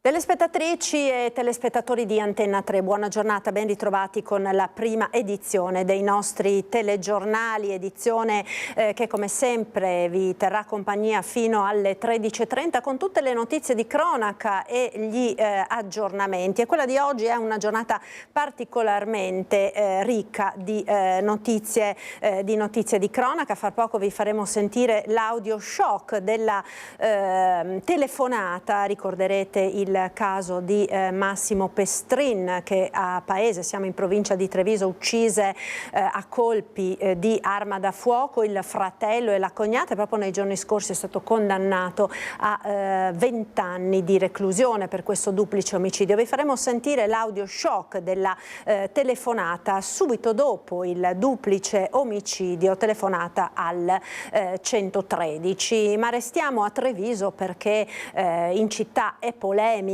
Telespettatrici e telespettatori di Antenna 3, buona giornata, ben ritrovati con la prima edizione dei nostri telegiornali, edizione che come sempre vi terrà compagnia fino alle 13:30 con tutte le notizie di cronaca e gli aggiornamenti. E quella di oggi è una giornata particolarmente ricca di notizie di cronaca. Fra poco vi faremo sentire l'audio shock della telefonata, ricorderete il caso di Massimo Pestrin che a Paese, siamo in provincia di Treviso, uccise a colpi di arma da fuoco il fratello e la cognata, e proprio nei giorni scorsi è stato condannato a 20 anni di reclusione per questo duplice omicidio. Vi faremo sentire l'audio shock della telefonata subito dopo il duplice omicidio, telefonata al 113. Ma restiamo a Treviso perché in città è polemica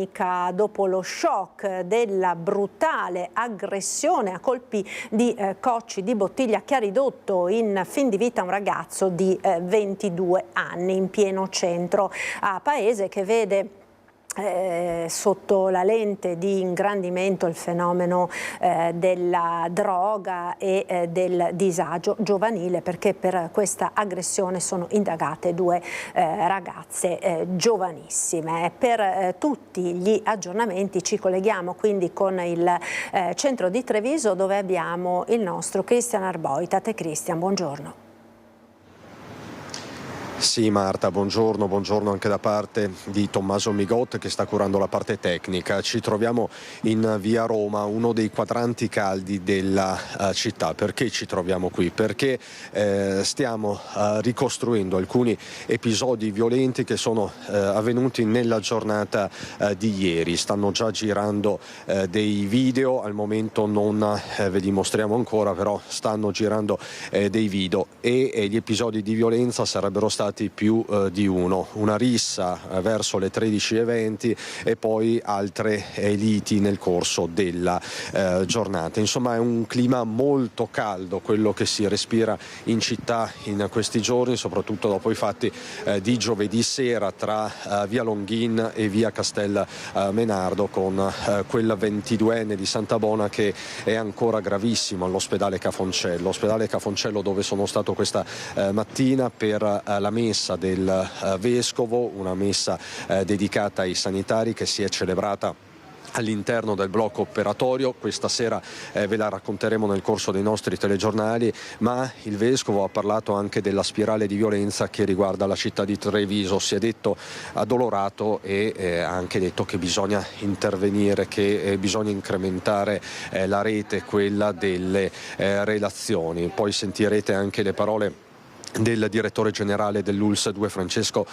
dopo lo shock della brutale aggressione a colpi di cocci di bottiglia che ha ridotto in fin di vita un ragazzo di 22 anni in pieno centro a Paese, che vede sotto la lente di ingrandimento il fenomeno della droga e del disagio giovanile, perché per questa aggressione sono indagate due ragazze giovanissime. Per tutti gli aggiornamenti ci colleghiamo quindi con il centro di Treviso, dove abbiamo il nostro Cristian Arboita. Te Cristian, buongiorno. Sì Marta, buongiorno anche da parte di Tommaso Migot che sta curando la parte tecnica. Ci troviamo in via Roma, uno dei quadranti caldi della città. Perché ci troviamo qui? Perché stiamo ricostruendo alcuni episodi violenti che sono avvenuti nella giornata di ieri. Stanno già girando dei video, al momento non ve li mostriamo ancora, però stanno girando dei video e gli episodi di violenza sarebbero stati più di uno, una rissa verso le 13:20 e poi altre liti nel corso della giornata. Insomma, è un clima molto caldo quello che si respira in città in questi giorni, soprattutto dopo i fatti di giovedì sera tra via Longhin e via Castel Menardo, con quel 22enne di Santabona che è ancora gravissimo all'ospedale Cafoncello, dove sono stato questa mattina per la messa del vescovo, una messa dedicata ai sanitari che si è celebrata all'interno del blocco operatorio. Questa sera ve la racconteremo nel corso dei nostri telegiornali, ma il vescovo ha parlato anche della spirale di violenza che riguarda la città di Treviso. Si è detto addolorato e ha anche detto che bisogna intervenire, che bisogna incrementare la rete, quella delle relazioni. Poi sentirete anche le parole del direttore generale dell'ULSS 2 Francesco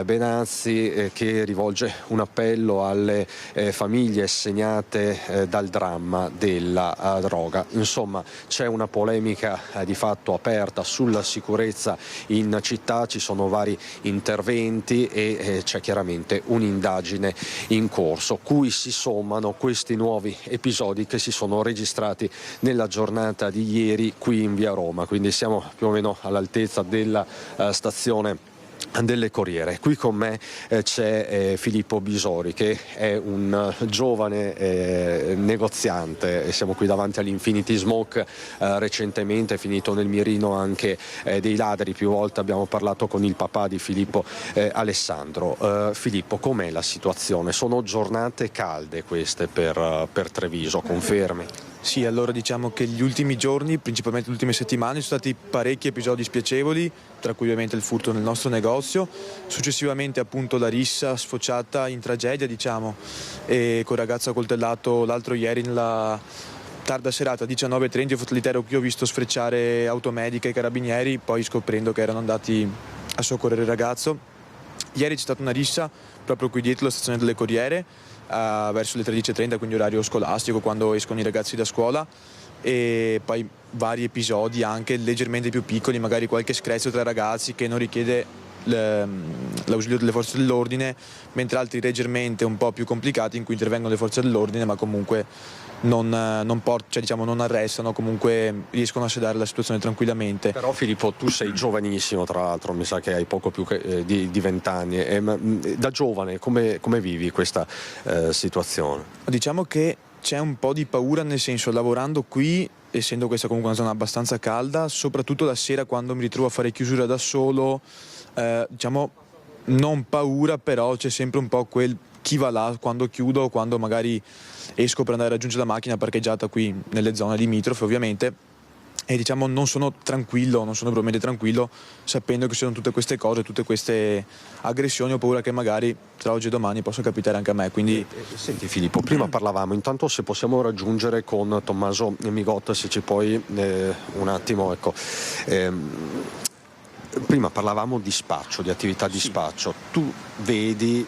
Benazzi, che rivolge un appello alle famiglie segnate dal dramma della droga. Insomma, c'è una polemica di fatto aperta sulla sicurezza in città, ci sono vari interventi e c'è chiaramente un'indagine in corso, cui si sommano questi nuovi episodi che si sono registrati nella giornata di ieri qui in via Roma. Quindi siamo più o meno all'altezza della stazione delle Corriere. Qui con me c'è Filippo Bisori, che è un giovane negoziante, e siamo qui davanti all'Infinity Smoke. Recentemente è finito nel mirino anche dei ladri. Più volte abbiamo parlato con il papà di Filippo, Alessandro. Filippo, com'è la situazione? Sono giornate calde queste per Treviso, confermi? Sì, allora diciamo che gli ultimi giorni, principalmente le ultime settimane, sono stati parecchi episodi spiacevoli, tra cui ovviamente il furto nel nostro negozio, successivamente appunto la rissa sfociata in tragedia, diciamo, e col ragazzo accoltellato l'altro ieri nella tarda serata 19:30, l'intero qui ho visto sfrecciare automedica e carabinieri, poi scoprendo che erano andati a soccorrere il ragazzo. Ieri c'è stata una rissa proprio qui dietro la stazione delle Corriere, verso le 13:30, quindi orario scolastico, quando escono i ragazzi da scuola, e poi vari episodi anche leggermente più piccoli, magari qualche screzio tra ragazzi che non richiede l'ausilio delle forze dell'ordine, mentre altri leggermente un po' più complicati in cui intervengono le forze dell'ordine ma comunque non arrestano, comunque riescono a sedare la situazione tranquillamente. Però Filippo, tu sei giovanissimo, tra l'altro, mi sa che hai poco più di 20 anni, da giovane come vivi questa situazione? Diciamo che c'è un po' di paura, nel senso, lavorando qui, essendo questa comunque una zona abbastanza calda, soprattutto la sera quando mi ritrovo a fare chiusura da solo, diciamo non paura, però c'è sempre un po' quel chi va là quando chiudo, quando magari esco per andare a raggiungere la macchina parcheggiata qui nelle zone limitrofe ovviamente, e diciamo non sono probabilmente tranquillo sapendo che ci sono tutte queste cose, tutte queste aggressioni. Ho paura che magari tra oggi e domani possa capitare anche a me, quindi... Senti Filippo, prima parlavamo, intanto se possiamo raggiungere con Tommaso Migot, se ci puoi un attimo, ecco. Prima parlavamo di spaccio, di attività di spaccio. Tu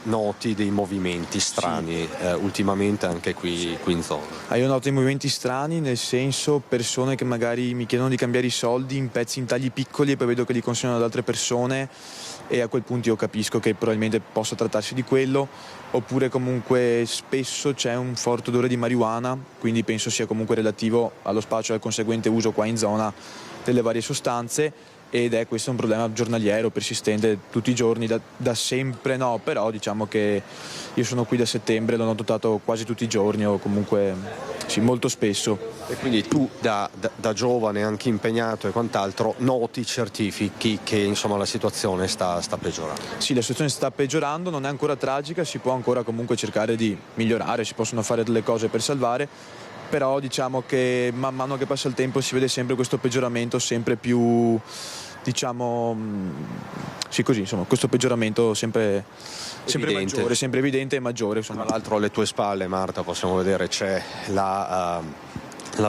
noti dei movimenti strani ultimamente anche qui in zona? Io noto dei movimenti strani, nel senso persone che magari mi chiedono di cambiare i soldi in pezzi, in tagli piccoli, e poi vedo che li consegnano ad altre persone e a quel punto io capisco che probabilmente possa trattarsi di quello. Oppure comunque spesso c'è un forte odore di marijuana, quindi penso sia comunque relativo allo spaccio e al conseguente uso qua in zona delle varie sostanze. Ed è questo un problema giornaliero, persistente, tutti i giorni, da sempre no, però diciamo che io sono qui da settembre, l'ho notato quasi tutti i giorni o comunque sì, molto spesso. E quindi tu da giovane, anche impegnato e quant'altro, noti, certifichi che insomma la situazione sta peggiorando? Sì, la situazione sta peggiorando, non è ancora tragica, si può ancora comunque cercare di migliorare, si possono fare delle cose per salvare, però diciamo che man mano che passa il tempo si vede sempre questo peggioramento sempre più, diciamo, sì così, insomma, questo peggioramento sempre maggiore, sempre evidente e maggiore. Insomma. Tra l'altro alle tue spalle, Marta, possiamo vedere c'è la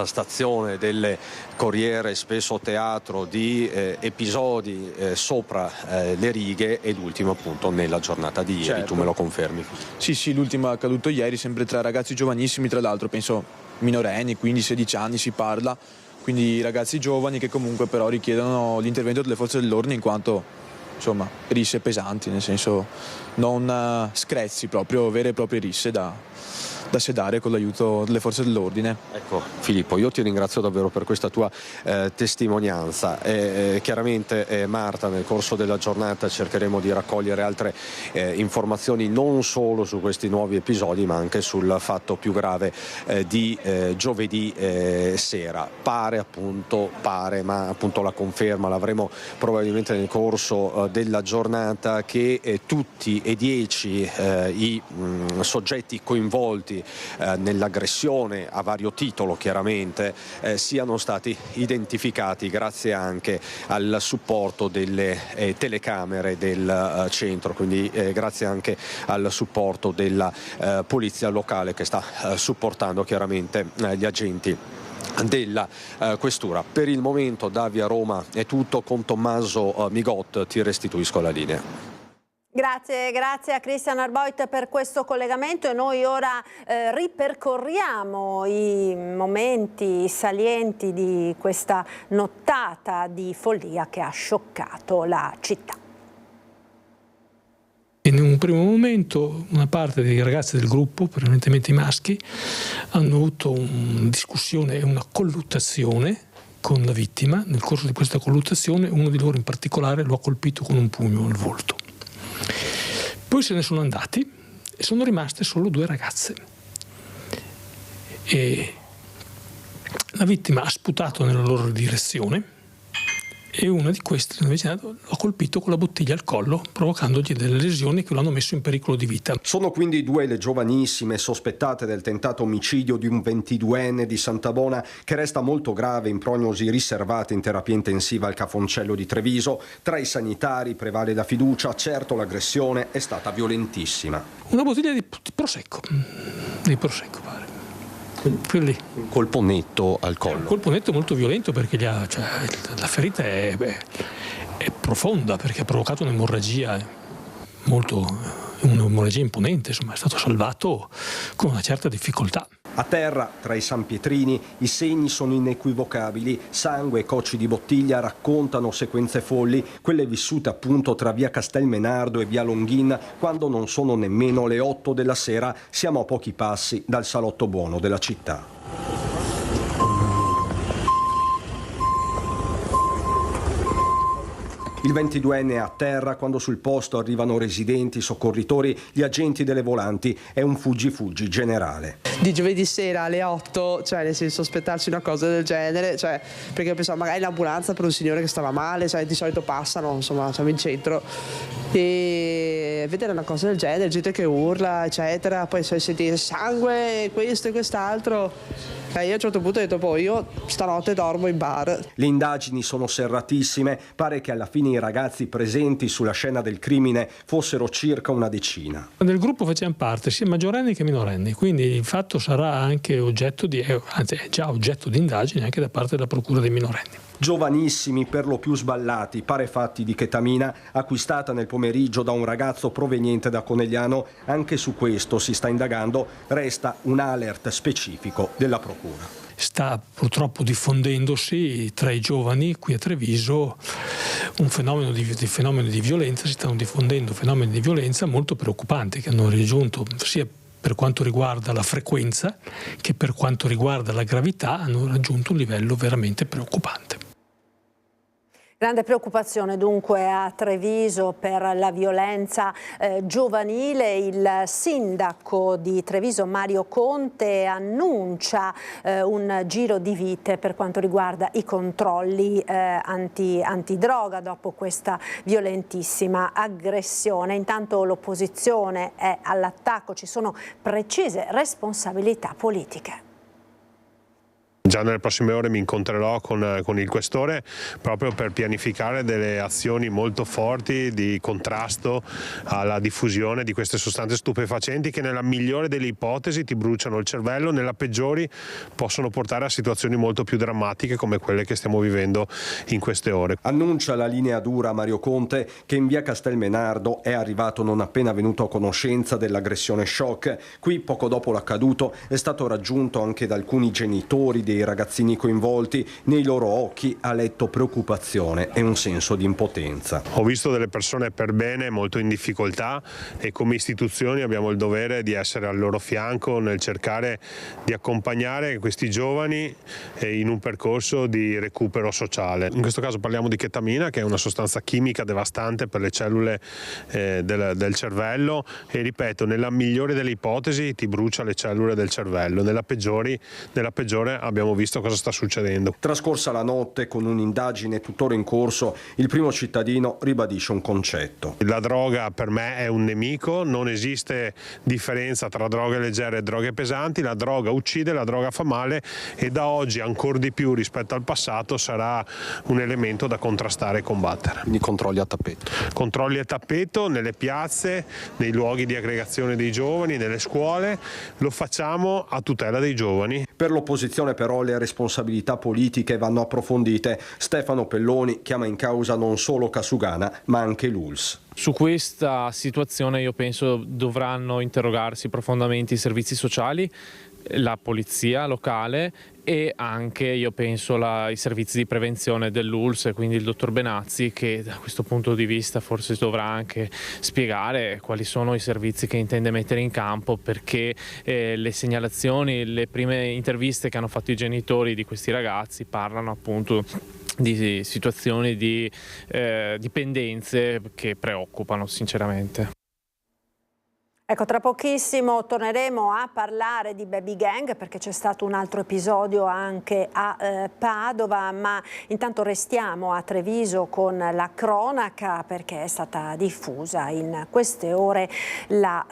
stazione delle Corriere, spesso teatro di episodi sopra le righe, e l'ultimo appunto nella giornata di ieri, certo. Tu me lo confermi? Sì, l'ultimo è accaduto ieri, sempre tra ragazzi giovanissimi, tra l'altro penso minorenni, 15-16 anni si parla, quindi ragazzi giovani che comunque però richiedono l'intervento delle forze dell'ordine in quanto insomma risse pesanti, nel senso non screzi, proprio vere e proprie risse da sedare con l'aiuto delle forze dell'ordine. Ecco Filippo, io ti ringrazio davvero per questa tua testimonianza. Chiaramente Marta, nel corso della giornata cercheremo di raccogliere altre informazioni non solo su questi nuovi episodi ma anche sul fatto più grave di giovedì sera. Pare, ma appunto la conferma l'avremo probabilmente nel corso della giornata, che tutti e 10 i soggetti coinvolti nell'aggressione a vario titolo chiaramente siano stati identificati grazie anche al supporto delle telecamere del centro, quindi grazie anche al supporto della polizia locale che sta supportando chiaramente gli agenti della questura. Per il momento da Via Roma è tutto, con Tommaso Migot ti restituisco la linea. Grazie a Christian Arboit per questo collegamento, e noi ora ripercorriamo i momenti salienti di questa nottata di follia che ha scioccato la città. In un primo momento una parte dei ragazzi del gruppo, prevalentemente i maschi, hanno avuto una discussione e una colluttazione con la vittima. Nel corso di questa colluttazione uno di loro in particolare lo ha colpito con un pugno al volto. Poi se ne sono andati e sono rimaste solo 2 ragazze. E la vittima ha sputato nella loro direzione e una di queste invece l'ha colpito con la bottiglia al collo, provocandogli delle lesioni che lo hanno messo in pericolo di vita. Sono quindi 2 le giovanissime sospettate del tentato omicidio di un 22enne di Santabona, che resta molto grave in prognosi riservata in terapia intensiva al Cafoncello di Treviso. Tra i sanitari prevale la fiducia, certo l'aggressione è stata violentissima. Una bottiglia di prosecco, pare. Lì. Un colpo netto al collo. Un colpo netto molto violento, perché la ferita è profonda, perché ha provocato un'emorragia un'emorragia imponente, insomma è stato salvato con una certa difficoltà. A terra, tra i sanpietrini, i segni sono inequivocabili. Sangue e cocci di bottiglia raccontano sequenze folli, quelle vissute appunto tra via Castelmenardo e via Longhin, quando non sono nemmeno le 8 della sera. Siamo a pochi passi dal salotto buono della città. Il 22enne è a terra quando sul posto arrivano residenti, soccorritori, gli agenti delle volanti. È un fuggi-fuggi generale. Di giovedì sera alle 8, cioè nel senso aspettarsi una cosa del genere, cioè perché pensavo magari l'ambulanza per un signore che stava male, cioè di solito passano, insomma siamo in centro, e vedere una cosa del genere, gente che urla eccetera, poi sentire sangue, questo e quest'altro. Io a un certo punto ho detto, poi io stanotte dormo in bar. Le indagini sono serratissime, pare che alla fine i ragazzi presenti sulla scena del crimine fossero circa una decina. Nel gruppo facciamo parte sia maggiorenni che minorenni, quindi il fatto sarà anche oggetto di, anzi è già oggetto di indagini anche da parte della procura dei minorenni. Giovanissimi, per lo più sballati, pare fatti di chetamina acquistata nel pomeriggio da un ragazzo proveniente da Conegliano. Anche su questo si sta indagando, resta un alert specifico della procura. Sta purtroppo diffondendosi tra i giovani qui a Treviso un fenomeno di violenza, si stanno diffondendo fenomeni di violenza molto preoccupanti che hanno raggiunto sia per quanto riguarda la frequenza che per quanto riguarda la gravità, hanno raggiunto un livello veramente preoccupante. Grande preoccupazione dunque a Treviso per la violenza giovanile. Il sindaco di Treviso Mario Conte annuncia un giro di vite per quanto riguarda i controlli antidroga dopo questa violentissima aggressione. Intanto l'opposizione è all'attacco, ci sono precise responsabilità politiche. Già nelle prossime ore mi incontrerò con il questore proprio per pianificare delle azioni molto forti di contrasto alla diffusione di queste sostanze stupefacenti che nella migliore delle ipotesi ti bruciano il cervello, nella peggiori possono portare a situazioni molto più drammatiche come quelle che stiamo vivendo in queste ore. Annuncia la linea dura Mario Conte, che in via Castelmenardo è arrivato non appena venuto a conoscenza dell'aggressione shock. Qui poco dopo l'accaduto è stato raggiunto anche da alcuni genitori dei ragazzini coinvolti. Nei loro occhi ha letto preoccupazione e un senso di impotenza. Ho visto delle persone per bene molto in difficoltà e come istituzioni abbiamo il dovere di essere al loro fianco nel cercare di accompagnare questi giovani in un percorso di recupero sociale. In questo caso parliamo di chetamina, che è una sostanza chimica devastante per le cellule del cervello e, ripeto, nella migliore delle ipotesi ti brucia le cellule del cervello, nella peggiore abbiamo visto cosa sta succedendo. Trascorsa la notte, con un'indagine tuttora in corso, il primo cittadino ribadisce un concetto. La droga per me è un nemico, non esiste differenza tra droghe leggere e droghe pesanti, la droga uccide, la droga fa male e da oggi ancora di più rispetto al passato sarà un elemento da contrastare e combattere. Quindi controlli a tappeto. Controlli a tappeto nelle piazze, nei luoghi di aggregazione dei giovani, nelle scuole, lo facciamo a tutela dei giovani. Per l'opposizione però le responsabilità politiche vanno approfondite. Stefano Pelloni chiama in causa non solo Casugana ma anche l'ULSS. Su questa situazione io penso dovranno interrogarsi profondamente i servizi sociali, la polizia locale e anche io penso i servizi di prevenzione dell'ULSS, quindi il dottor Benazzi, che da questo punto di vista forse dovrà anche spiegare quali sono i servizi che intende mettere in campo, perché le segnalazioni, le prime interviste che hanno fatto i genitori di questi ragazzi parlano appunto di situazioni di dipendenze che preoccupano sinceramente. Ecco, tra pochissimo torneremo a parlare di baby gang perché c'è stato un altro episodio anche a Padova, ma intanto restiamo a Treviso con la cronaca perché è stata diffusa in queste ore la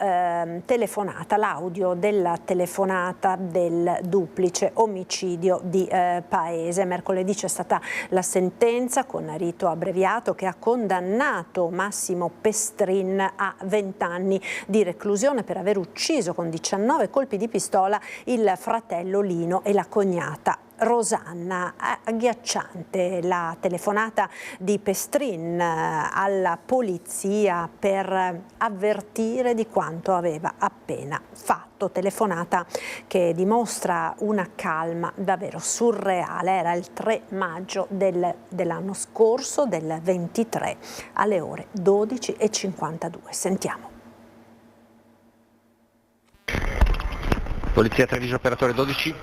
telefonata, l'audio della telefonata del duplice omicidio di Paese. Mercoledì c'è stata la sentenza con rito abbreviato che ha condannato Massimo Pestrin a 20 anni di reclusione per aver ucciso con 19 colpi di pistola il fratello Lino e la cognata Rosanna, agghiacciante la telefonata di Pestrin alla polizia per avvertire di quanto aveva appena fatto. Telefonata che dimostra una calma davvero surreale. Era il 3 maggio dell'anno scorso, del 23, alle ore 12:52. Sentiamo. Polizia Treviso, operatore 12.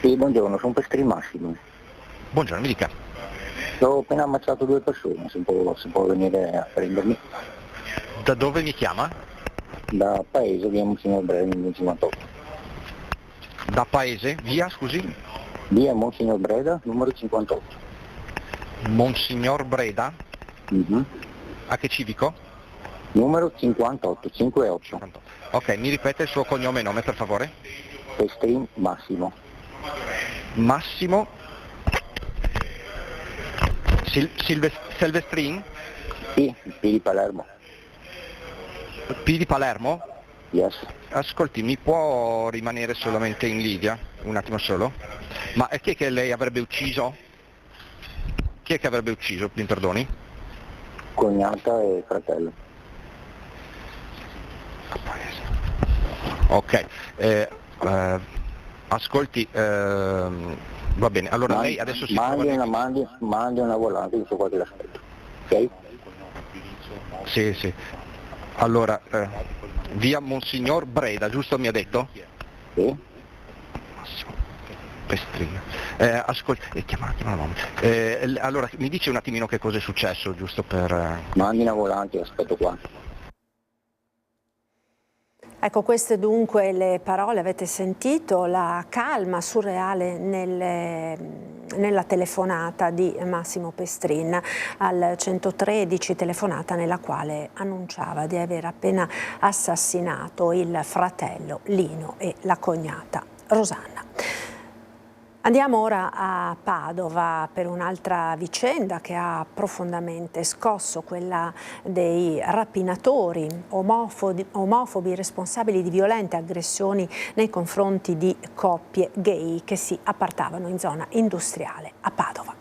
Sì, buongiorno, sono Pestrin Massimo. Buongiorno, mi dica. Ho appena ammazzato 2 persone, se può venire a prendermi. Da dove mi chiama? Da Paese, via Monsignor Breda, numero 58. Da Paese? Via, scusi? Via Monsignor Breda, numero 58. Monsignor Breda? Mm-hmm. A che civico? Numero 58, 58. Ok, mi ripete il suo cognome e nome, per favore? Pestrin Massimo. Massimo Silvestrin? Sì, P di Palermo. P di Palermo? Yes. Ascolti, mi può rimanere solamente in linea? Un attimo solo? Ma chi è che lei avrebbe ucciso? Chi è che avrebbe ucciso, mi perdoni? Cognata e fratello. Ok, ascolti, va bene, allora lei adesso si mandi una volante, che so qua che l'aspetto, ok? Sì. Allora, via Monsignor Breda, giusto mi ha detto? Sì. Massimo Pestrin. Ascolti, chiama l'uomo. Allora, mi dice un attimino che cosa è successo, giusto per... Mandi una volante, aspetto qua. Ecco, queste dunque le parole, avete sentito la calma surreale nella telefonata di Massimo Pestrin al 113, telefonata nella quale annunciava di aver appena assassinato il fratello Lino e la cognata Rosanna. Andiamo ora a Padova per un'altra vicenda che ha profondamente scosso, quella dei rapinatori omofobi responsabili di violente aggressioni nei confronti di coppie gay che si appartavano in zona industriale a Padova.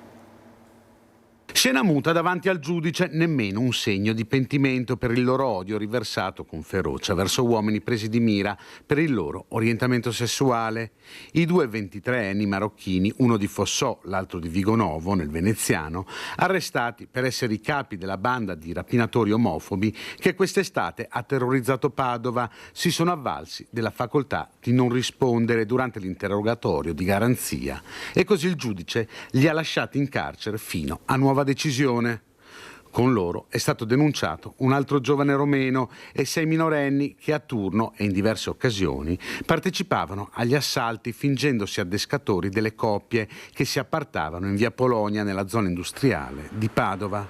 Scena muta davanti al giudice, nemmeno un segno di pentimento per il loro odio riversato con ferocia verso uomini presi di mira per il loro orientamento sessuale. I 2 23enni marocchini, uno di Fossò, l'altro di Vigonovo, nel Veneziano, arrestati per essere i capi della banda di rapinatori omofobi che quest'estate ha terrorizzato Padova, si sono avvalsi della facoltà di non rispondere durante l'interrogatorio di garanzia e così il giudice li ha lasciati in carcere fino a nuova decisione. Con loro è stato denunciato un altro giovane romeno e 6 minorenni che a turno e in diverse occasioni partecipavano agli assalti fingendosi addescatori delle coppie che si appartavano in via Polonia nella zona industriale di Padova.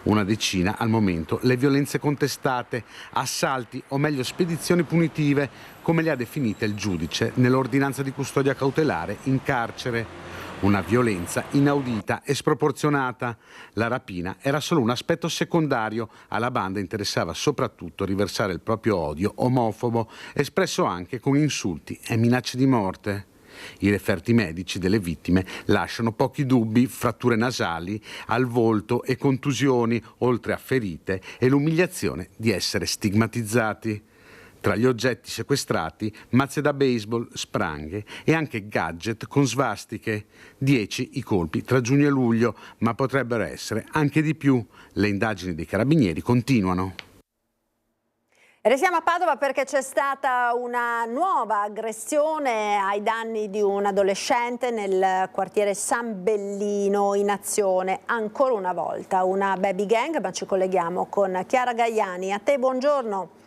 Una decina al momento le violenze contestate, assalti o meglio spedizioni punitive, come le ha definite il giudice nell'ordinanza di custodia cautelare in carcere. Una violenza inaudita e sproporzionata. La rapina era solo un aspetto secondario, alla banda interessava soprattutto riversare il proprio odio omofobo, espresso anche con insulti e minacce di morte. I referti medici delle vittime lasciano pochi dubbi: fratture nasali al volto e contusioni, oltre a ferite e l'umiliazione di essere stigmatizzati. Tra gli oggetti sequestrati, mazze da baseball, spranghe e anche gadget con svastiche. 10 i colpi tra giugno e luglio, ma potrebbero essere anche di più. Le indagini dei carabinieri continuano. Restiamo a Padova perché c'è stata una nuova aggressione ai danni di un adolescente nel quartiere San Bellino in azione. Ancora una volta una baby gang, ma ci colleghiamo con Chiara Gaiani. A te buongiorno.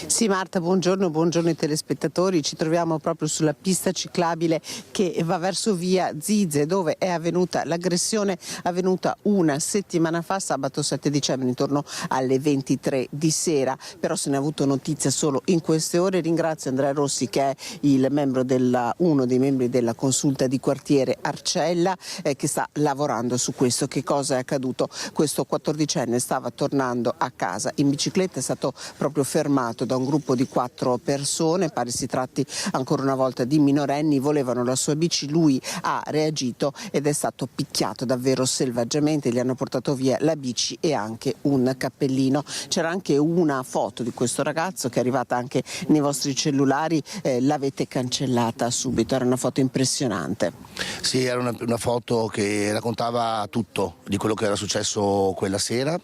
Sì Marta, buongiorno ai telespettatori. Ci troviamo proprio sulla pista ciclabile che va verso via Zize, dove è avvenuta l'aggressione, avvenuta una settimana fa, sabato 7 dicembre intorno alle 23 di sera, però se ne è avuto notizia solo in queste ore. Ringrazio Andrea Rossi che è uno dei membri della consulta di quartiere Arcella che sta lavorando su questo. Che cosa è accaduto? Questo 14enne stava tornando a casa in bicicletta, è stato proprio fermato da un gruppo di 4 persone, pare si tratti ancora una volta di minorenni, volevano la sua bici, lui ha reagito ed è stato picchiato davvero selvaggiamente, gli hanno portato via la bici e anche un cappellino. C'era anche una foto di questo ragazzo che è arrivata anche nei vostri cellulari, l'avete cancellata subito, era una foto impressionante. Sì, era una foto che raccontava tutto di quello che era successo quella sera,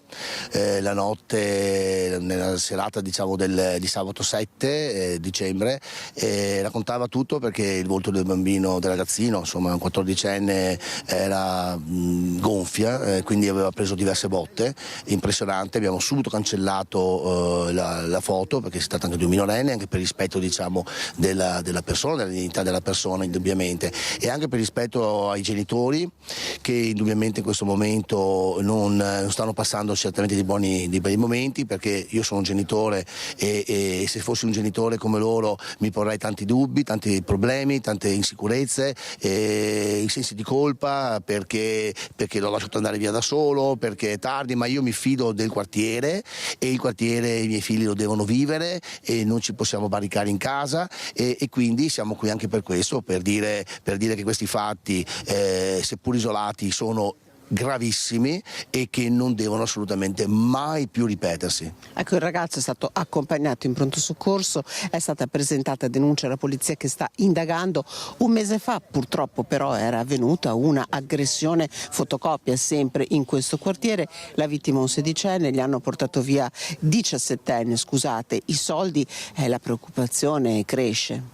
la notte, nella serata diciamo di sabato 7 dicembre, raccontava tutto perché il volto del bambino, del ragazzino, insomma un 14enne, era gonfia, quindi aveva preso diverse botte, impressionante. Abbiamo subito cancellato la foto perché si tratta anche di un minorenne, anche per rispetto diciamo della persona, della dignità della persona indubbiamente, e anche per rispetto ai genitori che indubbiamente in questo momento non stanno passando certamente dei bei momenti, perché io sono un genitore e se fossi un genitore come loro mi porrei tanti dubbi, tanti problemi, tante insicurezze, i sensi di colpa perché l'ho lasciato andare via da solo, perché è tardi, ma io mi fido del quartiere e il quartiere i miei figli lo devono vivere e non ci possiamo barricare in casa e quindi siamo qui anche per questo, per dire che questi fatti, seppur isolati, sono gravissimi e che non devono assolutamente mai più ripetersi. Ecco, il ragazzo è stato accompagnato in pronto soccorso, è stata presentata denuncia alla polizia che sta indagando. Un mese fa purtroppo però era avvenuta una aggressione, fotocopia sempre in questo quartiere, la vittima un 16enne, gli hanno portato via 17enne, scusate, i soldi, la preoccupazione cresce.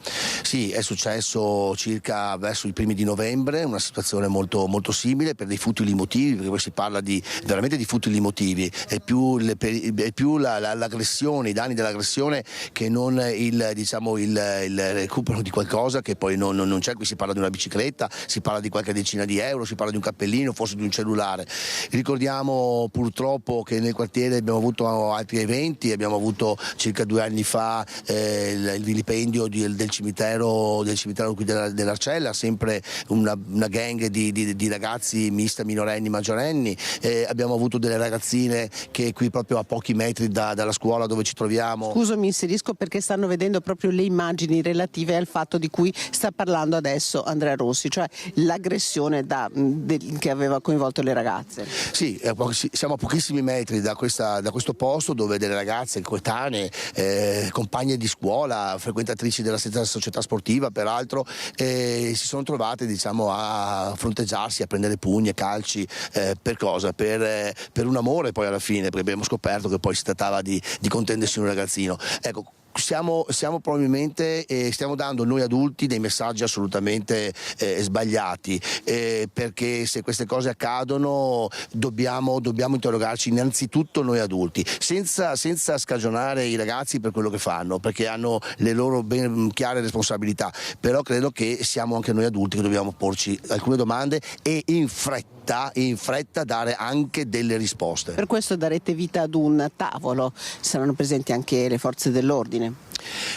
Sì, è successo circa verso i primi di novembre, una situazione molto, molto simile per dei futili motivi, perché poi si parla veramente di futili motivi, è più l'aggressione, i danni dell'aggressione che non il recupero di qualcosa che poi non c'è. Qui si parla di una bicicletta, si parla di qualche decina di euro, si parla di un cappellino, forse di un cellulare. Ricordiamo purtroppo che nel quartiere abbiamo avuto altri eventi, abbiamo avuto circa 2 anni fa il vilipendio del cimitero qui dell'Arcella, sempre una gang di ragazzi mista, minorenni, maggiorenni, abbiamo avuto delle ragazzine che qui proprio a pochi metri dalla scuola dove ci troviamo. Scuso, mi inserisco perché stanno vedendo proprio le immagini relative al fatto di cui sta parlando adesso Andrea Rossi, cioè l'aggressione che aveva coinvolto le ragazze. Sì, siamo a pochissimi metri da questo posto dove delle ragazze coetanee, compagne di scuola, frequentatrici della stessa società sportiva peraltro, si sono trovate diciamo a fronteggiarsi, a prendere pugni e calci, per cosa? Per un amore poi alla fine, perché abbiamo scoperto che poi si trattava di contendersi un ragazzino. Ecco, stiamo probabilmente stiamo dando noi adulti dei messaggi assolutamente sbagliati, perché se queste cose accadono dobbiamo interrogarci innanzitutto noi adulti, senza scagionare i ragazzi per quello che fanno, perché hanno le loro ben chiare responsabilità, però credo che siamo anche noi adulti che dobbiamo porci alcune domande e in fretta dare anche delle risposte. Per questo darete vita ad un tavolo, saranno presenti anche le forze dell'ordine.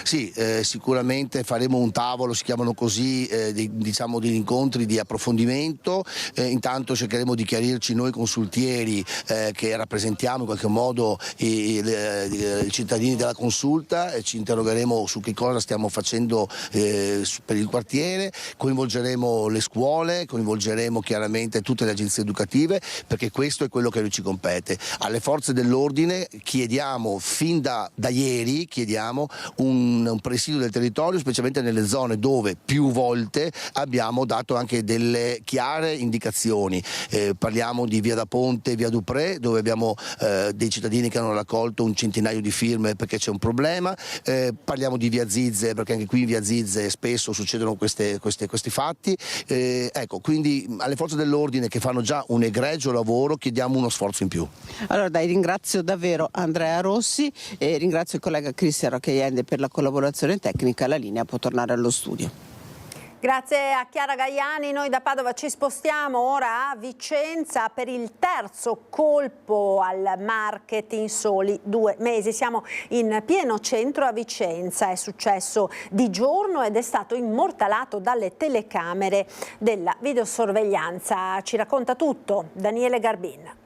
Sì, sicuramente faremo un tavolo, si chiamano così, di incontri di approfondimento, intanto cercheremo di chiarirci noi consultieri che rappresentiamo in qualche modo i cittadini della consulta, ci interrogheremo su che cosa stiamo facendo per il quartiere, coinvolgeremo le scuole, coinvolgeremo chiaramente tutte le agenzie educative, perché questo è quello che ci compete. Alle forze dell'ordine chiediamo fin da ieri un presidio del territorio, specialmente nelle zone dove più volte abbiamo dato anche delle chiare indicazioni. Parliamo di Via da Ponte, Via Dupré, dove abbiamo dei cittadini che hanno raccolto un centinaio di firme perché c'è un problema. Parliamo di Via Zizze, perché anche qui in Via Zizze spesso succedono questi fatti. Ecco, quindi alle forze dell'ordine che fanno già un egregio lavoro chiediamo uno sforzo in più. Allora ringrazio davvero Andrea Rossi e ringrazio il collega Cristian Roccheiende per la collaborazione tecnica. La linea può tornare allo studio. Grazie a Chiara Gaiani. Noi da Padova ci spostiamo ora a Vicenza per il terzo colpo al market in soli 2 mesi. Siamo in pieno centro a Vicenza, è successo di giorno ed è stato immortalato dalle telecamere della videosorveglianza. Ci racconta tutto Daniele Garbin.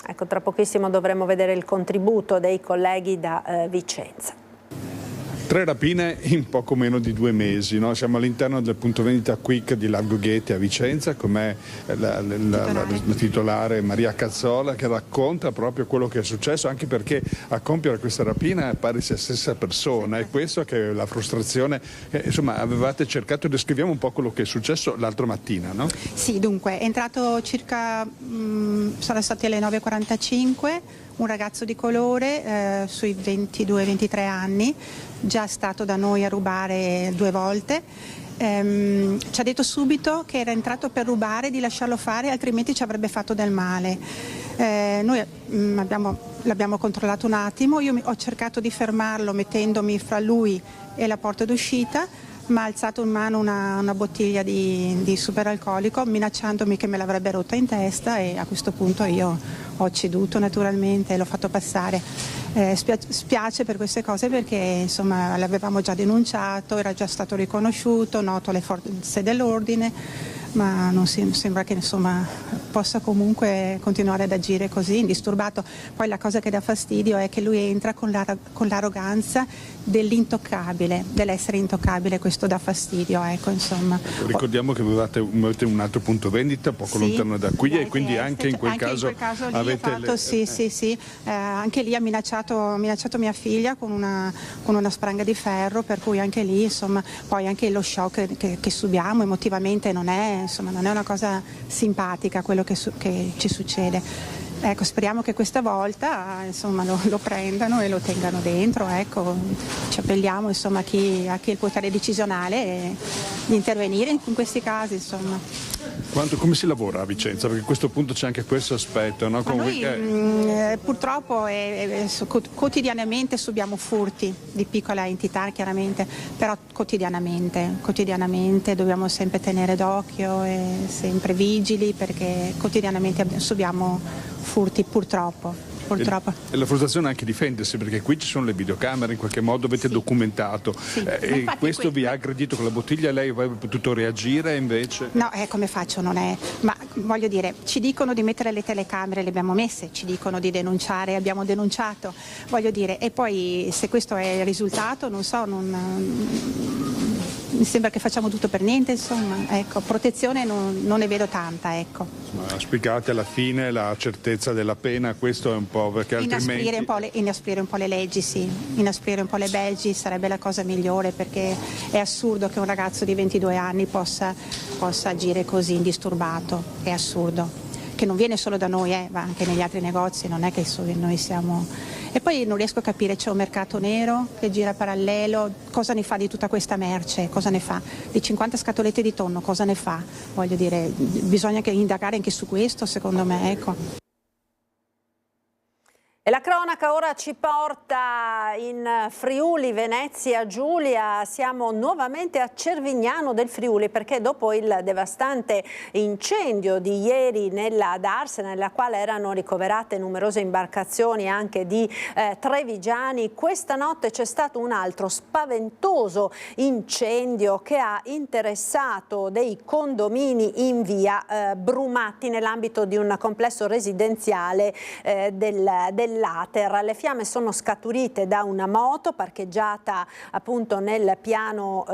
Ecco, tra pochissimo dovremo vedere il contributo dei colleghi da Vicenza. 3 rapine in poco meno di 2 mesi, no? Siamo all'interno del punto vendita Quick di Largo Ghete a Vicenza, com'è la titolare Maria Cazzola, che racconta proprio quello che è successo, anche perché a compiere questa rapina pare sia la stessa persona, e questo che è la frustrazione. Insomma, avevate cercato, descriviamo un po' quello che è successo l'altra mattina, no? Sì, dunque è entrato circa, sono state le 9:45, un ragazzo di colore sui 22-23 anni, già stato da noi a rubare 2 volte. Ci ha detto subito che era entrato per rubare, di lasciarlo fare, altrimenti ci avrebbe fatto del male. Noi l'abbiamo controllato un attimo, io ho cercato di fermarlo mettendomi fra lui e la porta d'uscita, ma ha alzato in mano una bottiglia di superalcolico minacciandomi che me l'avrebbe rotta in testa, e a questo punto io ho ceduto naturalmente e l'ho fatto passare. Spiace per queste cose perché insomma l'avevamo già denunciato, era già stato riconosciuto, noto alle forze dell'ordine, ma non sembra che insomma possa comunque continuare ad agire così indisturbato. Poi la cosa che dà fastidio è che lui entra con l'arroganza dell'intoccabile, dell'essere intoccabile, questo dà fastidio, ecco, insomma. Ricordiamo che avete un altro punto vendita poco lontano da qui, e quindi anche in quel caso avete anche lì ha minacciato mia figlia con una spranga di ferro, per cui anche lì insomma poi anche lo shock che subiamo emotivamente non è una cosa simpatica quello che ci succede. Ecco, speriamo che questa volta insomma lo prendano e lo tengano dentro, ecco. Ci appelliamo insomma a chi ha il potere decisionale di intervenire in questi casi, insomma. Come si lavora a Vicenza? Perché a questo punto c'è anche questo aspetto, no? Purtroppo quotidianamente subiamo furti di piccola entità, chiaramente, però quotidianamente dobbiamo sempre tenere d'occhio e sempre vigili, perché quotidianamente subiamo furti, purtroppo. E la frustrazione è anche difendersi, perché qui ci sono le videocamere, in qualche modo avete documentato. E questo vi ha aggredito con la bottiglia, lei avrebbe potuto reagire invece? No, come faccio? Non è. Ma voglio dire, ci dicono di mettere le telecamere, le abbiamo messe, ci dicono di denunciare, abbiamo denunciato. Voglio dire, e poi se questo è il risultato, non so, mi sembra che facciamo tutto per niente, insomma, ecco, protezione non ne vedo tanta, ecco. Spiegate alla fine la certezza della pena, questo è un po' perché altrimenti... Inasprire un po' le leggi, sì, inasprire un po' le leggi sarebbe la cosa migliore, perché è assurdo che un ragazzo di 22 anni possa agire così indisturbato, è assurdo, che non viene solo da noi, va anche negli altri negozi, non è che noi siamo... E poi non riesco a capire, c'è un mercato nero che gira parallelo, cosa ne fa di tutta questa merce, cosa ne fa? Di 50 scatolette di tonno, cosa ne fa? Voglio dire, bisogna indagare anche su questo, secondo me, ecco. E la cronaca ora ci porta in Friuli, Venezia Giulia. Siamo nuovamente a Cervignano del Friuli, perché dopo il devastante incendio di ieri nella Darsena, nella quale erano ricoverate numerose imbarcazioni anche di trevigiani, questa notte c'è stato un altro spaventoso incendio che ha interessato dei condomini in via Brumatti, nell'ambito di un complesso residenziale dell'Ater. Le fiamme sono scaturite da una moto parcheggiata appunto nel piano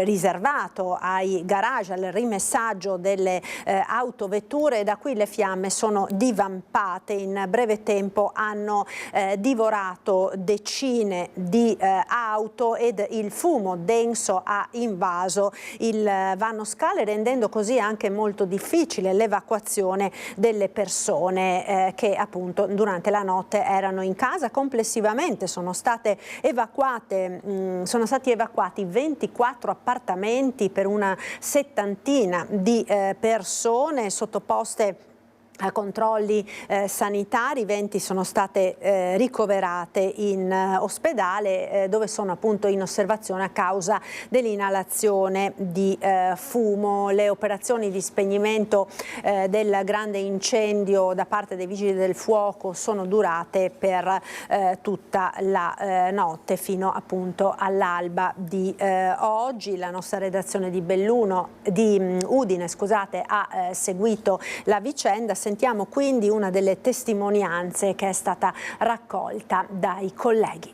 riservato ai garage, al rimessaggio delle autovetture, e da qui le fiamme sono divampate. In breve tempo hanno divorato decine di auto ed il fumo denso ha invaso il vano scale, rendendo così anche molto difficile l'evacuazione delle persone che appunto durante la notte erano in casa. Complessivamente sono stati evacuati 24 appartamenti per una settantina di persone sottoposte a controlli sanitari. 20 sono state ricoverate in ospedale, dove sono appunto in osservazione a causa dell'inalazione di fumo. Le operazioni di spegnimento del grande incendio da parte dei vigili del fuoco sono durate per tutta la notte fino appunto all'alba di oggi. La nostra redazione di Udine, ha seguito la vicenda. Sentiamo quindi una delle testimonianze che è stata raccolta dai colleghi.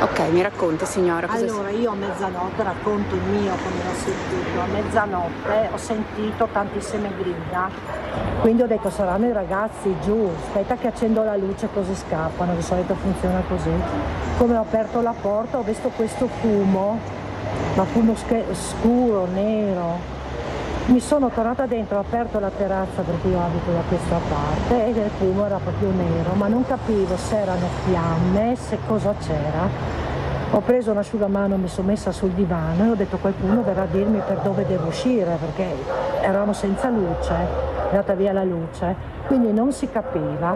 Ok, mi racconti signora. Allora, io a mezzanotte, racconto il mio come l'ho sentito, a mezzanotte ho sentito tantissime grida, quindi ho detto saranno i ragazzi giù, aspetta che accendo la luce così scappano, di solito funziona così. Come ho aperto la porta ho visto questo fumo, ma fumo scuro, nero. Mi sono tornata dentro, ho aperto la terrazza perché io abito da questa parte e il fumo era proprio nero, ma non capivo se erano fiamme, se cosa c'era. Ho preso un asciugamano, mi sono messa sul divano e ho detto qualcuno verrà a dirmi per dove devo uscire perché eravamo senza luce, è andata via la luce, quindi non si capiva.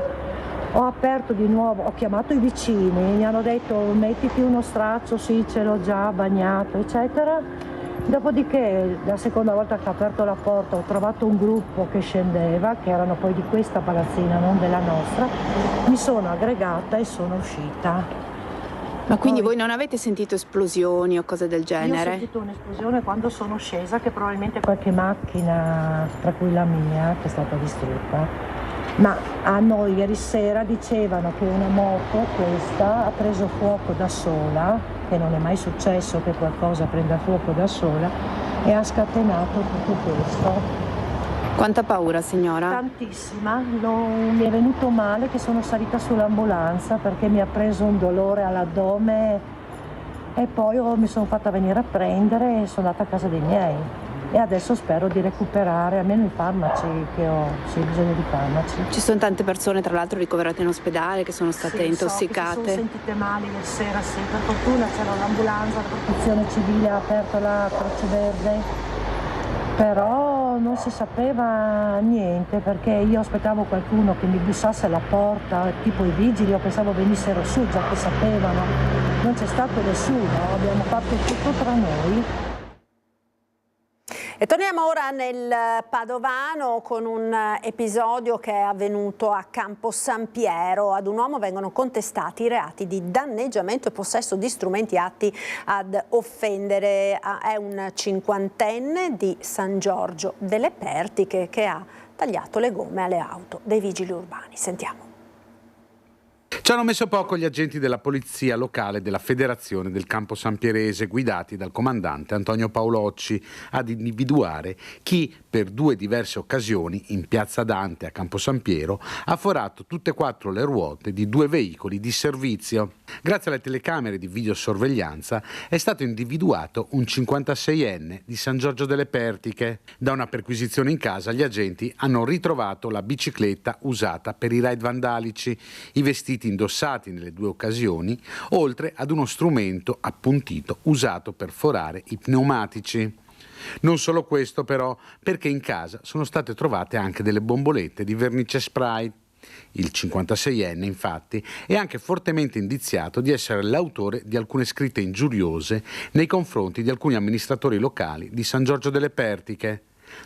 Ho aperto di nuovo, ho chiamato i vicini, mi hanno detto mettiti uno straccio, sì ce l'ho già bagnato, eccetera. Dopodiché, la seconda volta che ho aperto la porta, ho trovato un gruppo che scendeva, che erano poi di questa palazzina, non della nostra, mi sono aggregata e sono uscita. Ma quindi voi non avete sentito esplosioni o cose del genere? Io ho sentito un'esplosione quando sono scesa, che probabilmente qualche macchina, tra cui la mia, che è stata distrutta. Ma a noi ieri sera dicevano che una moto, questa, ha preso fuoco da sola, che non è mai successo che qualcosa prenda fuoco da sola, e ha scatenato tutto questo. Quanta paura signora? Tantissima, mi è venuto male che sono salita sull'ambulanza perché mi ha preso un dolore all'addome e poi mi sono fatta venire a prendere e sono andata a casa dei miei. E adesso spero di recuperare almeno i farmaci che ho, sì, bisogno di farmaci. Ci sono tante persone tra l'altro ricoverate in ospedale che sono state intossicate. So che si sono sentite male ieri sera, sì, per fortuna c'era l'ambulanza, la protezione civile ha aperto la Croce Verde, però non si sapeva niente perché io aspettavo qualcuno che mi bussasse alla porta, tipo i vigili, io pensavo venissero su, già che sapevano, non c'è stato nessuno, abbiamo fatto tutto tra noi. E torniamo ora nel Padovano con un episodio che è avvenuto a Campo San Piero. Ad un uomo vengono contestati i reati di danneggiamento e possesso di strumenti atti ad offendere. È un cinquantenne di San Giorgio delle Pertiche che ha tagliato le gomme alle auto dei vigili urbani. Sentiamo. Ci hanno messo poco gli agenti della polizia locale della Federazione del Campo Sampierese, guidati dal comandante Antonio Paolocci, ad individuare chi, per due diverse occasioni, in piazza Dante a Campo San Piero, ha forato tutte e quattro le ruote di due veicoli di servizio. Grazie alle telecamere di videosorveglianza è stato individuato un 56enne di San Giorgio delle Pertiche. Da una perquisizione in casa gli agenti hanno ritrovato la bicicletta usata per i raid vandalici, i vestiti indossati nelle due occasioni, oltre ad uno strumento appuntito usato per forare i pneumatici. Non solo questo però, perché in casa sono state trovate anche delle bombolette di vernice spray. Il 56enne, infatti, è anche fortemente indiziato di essere l'autore di alcune scritte ingiuriose nei confronti di alcuni amministratori locali di San Giorgio delle Pertiche.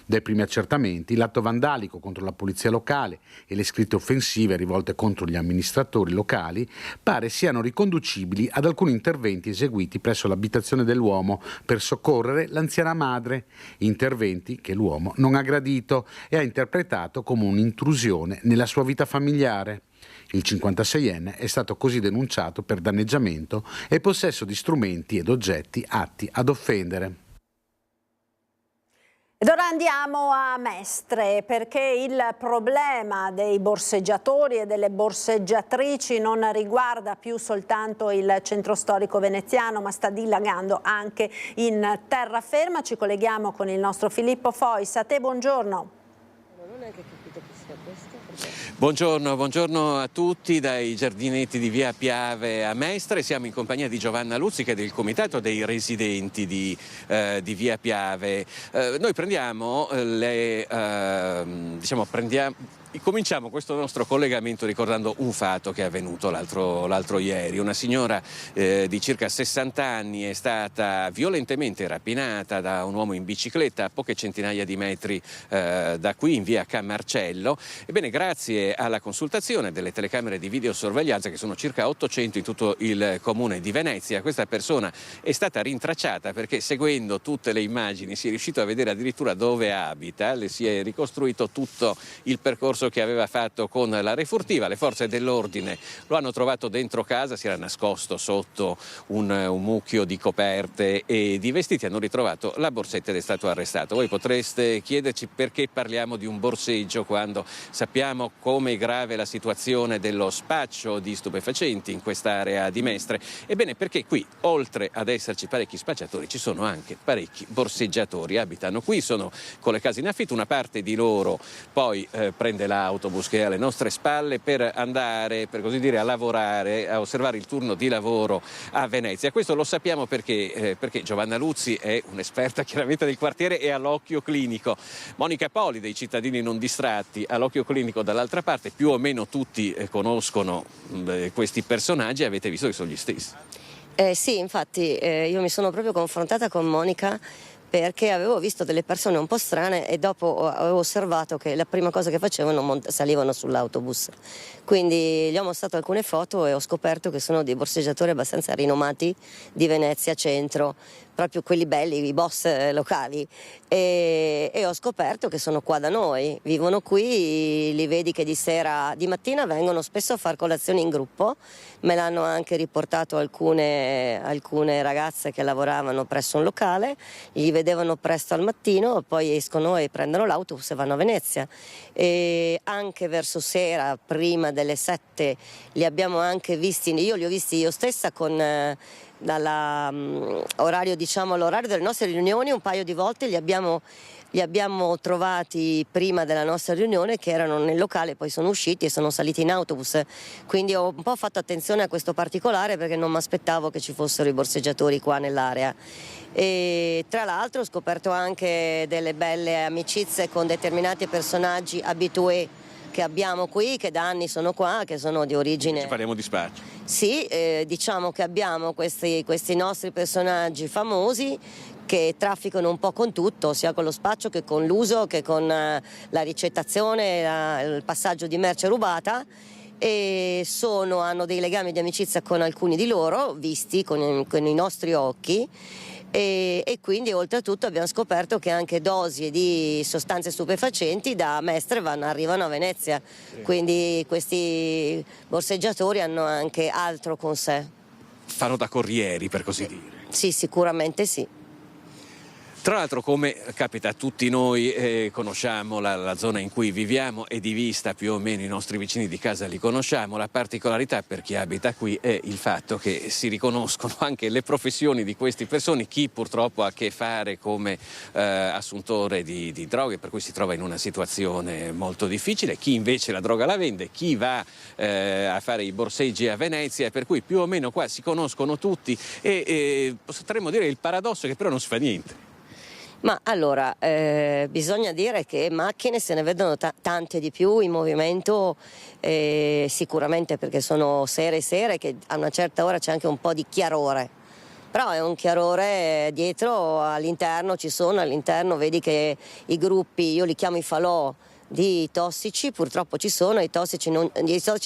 Dai primi accertamenti, l'atto vandalico contro la polizia locale e le scritte offensive rivolte contro gli amministratori locali pare siano riconducibili ad alcuni interventi eseguiti presso l'abitazione dell'uomo per soccorrere l'anziana madre, interventi che l'uomo non ha gradito e ha interpretato come un'intrusione nella sua vita familiare. Il 56enne è stato così denunciato per danneggiamento e possesso di strumenti ed oggetti atti ad offendere. Ed ora andiamo a Mestre perché il problema dei borseggiatori e delle borseggiatrici non riguarda più soltanto il centro storico veneziano ma sta dilagando anche in terraferma. Ci colleghiamo con il nostro Filippo Fois. A te buongiorno. Non è che capito che sia questo? Buongiorno a tutti dai giardinetti di Via Piave a Mestre. Siamo in compagnia di Giovanna Luzzi che è del comitato dei residenti di Via Piave. Noi cominciamo questo nostro collegamento ricordando un fatto che è avvenuto l'altro ieri. Una signora di circa 60 anni è stata violentemente rapinata da un uomo in bicicletta a poche centinaia di metri da qui in via Can Marcello. Ebbene, grazie alla consultazione delle telecamere di videosorveglianza, che sono circa 800 in tutto il comune di Venezia, questa persona è stata rintracciata perché, seguendo tutte le immagini, si è riuscito a vedere addirittura dove abita, le si è ricostruito tutto il percorso che aveva fatto con la refurtiva. Le forze dell'ordine lo hanno trovato dentro casa, si era nascosto sotto un mucchio di coperte e di vestiti, hanno ritrovato la borsetta ed è stato arrestato. Voi potreste chiederci perché parliamo di un borseggio quando sappiamo come è grave la situazione dello spaccio di stupefacenti in quest'area di Mestre. Ebbene, perché qui, oltre ad esserci parecchi spacciatori, ci sono anche parecchi borseggiatori, abitano qui, sono con le case in affitto, una parte di loro poi prende l'autobus che è alle nostre spalle per andare, per così dire, a lavorare, a osservare il turno di lavoro a Venezia. Questo lo sappiamo perché Giovanna Luzzi è un'esperta chiaramente del quartiere e all'occhio clinico. Monica Poli dei Cittadini Non Distratti all'occhio clinico dall'altra parte. Più o meno tutti conoscono questi personaggi, avete visto che sono gli stessi. Sì, infatti io mi sono proprio confrontata con Monica perché avevo visto delle persone un po' strane e dopo avevo osservato che la prima cosa che facevano salivano sull'autobus. Quindi gli ho mostrato alcune foto e ho scoperto che sono dei borseggiatori abbastanza rinomati di Venezia centro, proprio quelli belli, i boss locali, e ho scoperto che sono qua da noi, vivono qui, li vedi che di mattina vengono spesso a far colazione in gruppo, me l'hanno anche riportato alcune ragazze che lavoravano presso un locale, li vedevano presto al mattino, poi escono e prendono l'autobus e vanno a Venezia. E anche verso sera, prima delle 7, li abbiamo anche visti, io li ho visti io stessa con l'orario delle nostre riunioni, un paio di volte li abbiamo trovati prima della nostra riunione che erano nel locale, poi sono usciti e sono saliti in autobus, quindi ho un po' fatto attenzione a questo particolare perché non mi aspettavo che ci fossero i borseggiatori qua nell'area. E tra l'altro ho scoperto anche delle belle amicizie con determinati personaggi habitué che abbiamo qui, che da anni sono qua, che sono di origine... Ci parliamo di spaccio. Sì, diciamo che abbiamo questi nostri personaggi famosi che trafficano un po' con tutto, sia con lo spaccio che con l'uso, che con la ricettazione, il passaggio di merce rubata, e hanno dei legami di amicizia con alcuni di loro, visti con i nostri occhi. E quindi oltretutto abbiamo scoperto che anche dosi di sostanze stupefacenti da Mestre arrivano a Venezia, quindi questi borseggiatori hanno anche altro con sé. Fanno da corrieri, per così dire. Sì, sicuramente sì. Tra l'altro, come capita a tutti noi, conosciamo la zona in cui viviamo e di vista più o meno i nostri vicini di casa li conosciamo. La particolarità per chi abita qui è il fatto che si riconoscono anche le professioni di queste persone, chi purtroppo ha a che fare come assuntore di droghe, per cui si trova in una situazione molto difficile, chi invece la droga la vende, chi va a fare i borseggi a Venezia, per cui più o meno qua si conoscono tutti e potremmo dire il paradosso è che però non si fa niente. Ma allora, bisogna dire che macchine se ne vedono tante di più in movimento, sicuramente perché sono sere e sere, che a una certa ora c'è anche un po' di chiarore. Però è un chiarore dietro, all'interno all'interno vedi che i gruppi, io li chiamo i falò, di tossici purtroppo ci sono, i tossici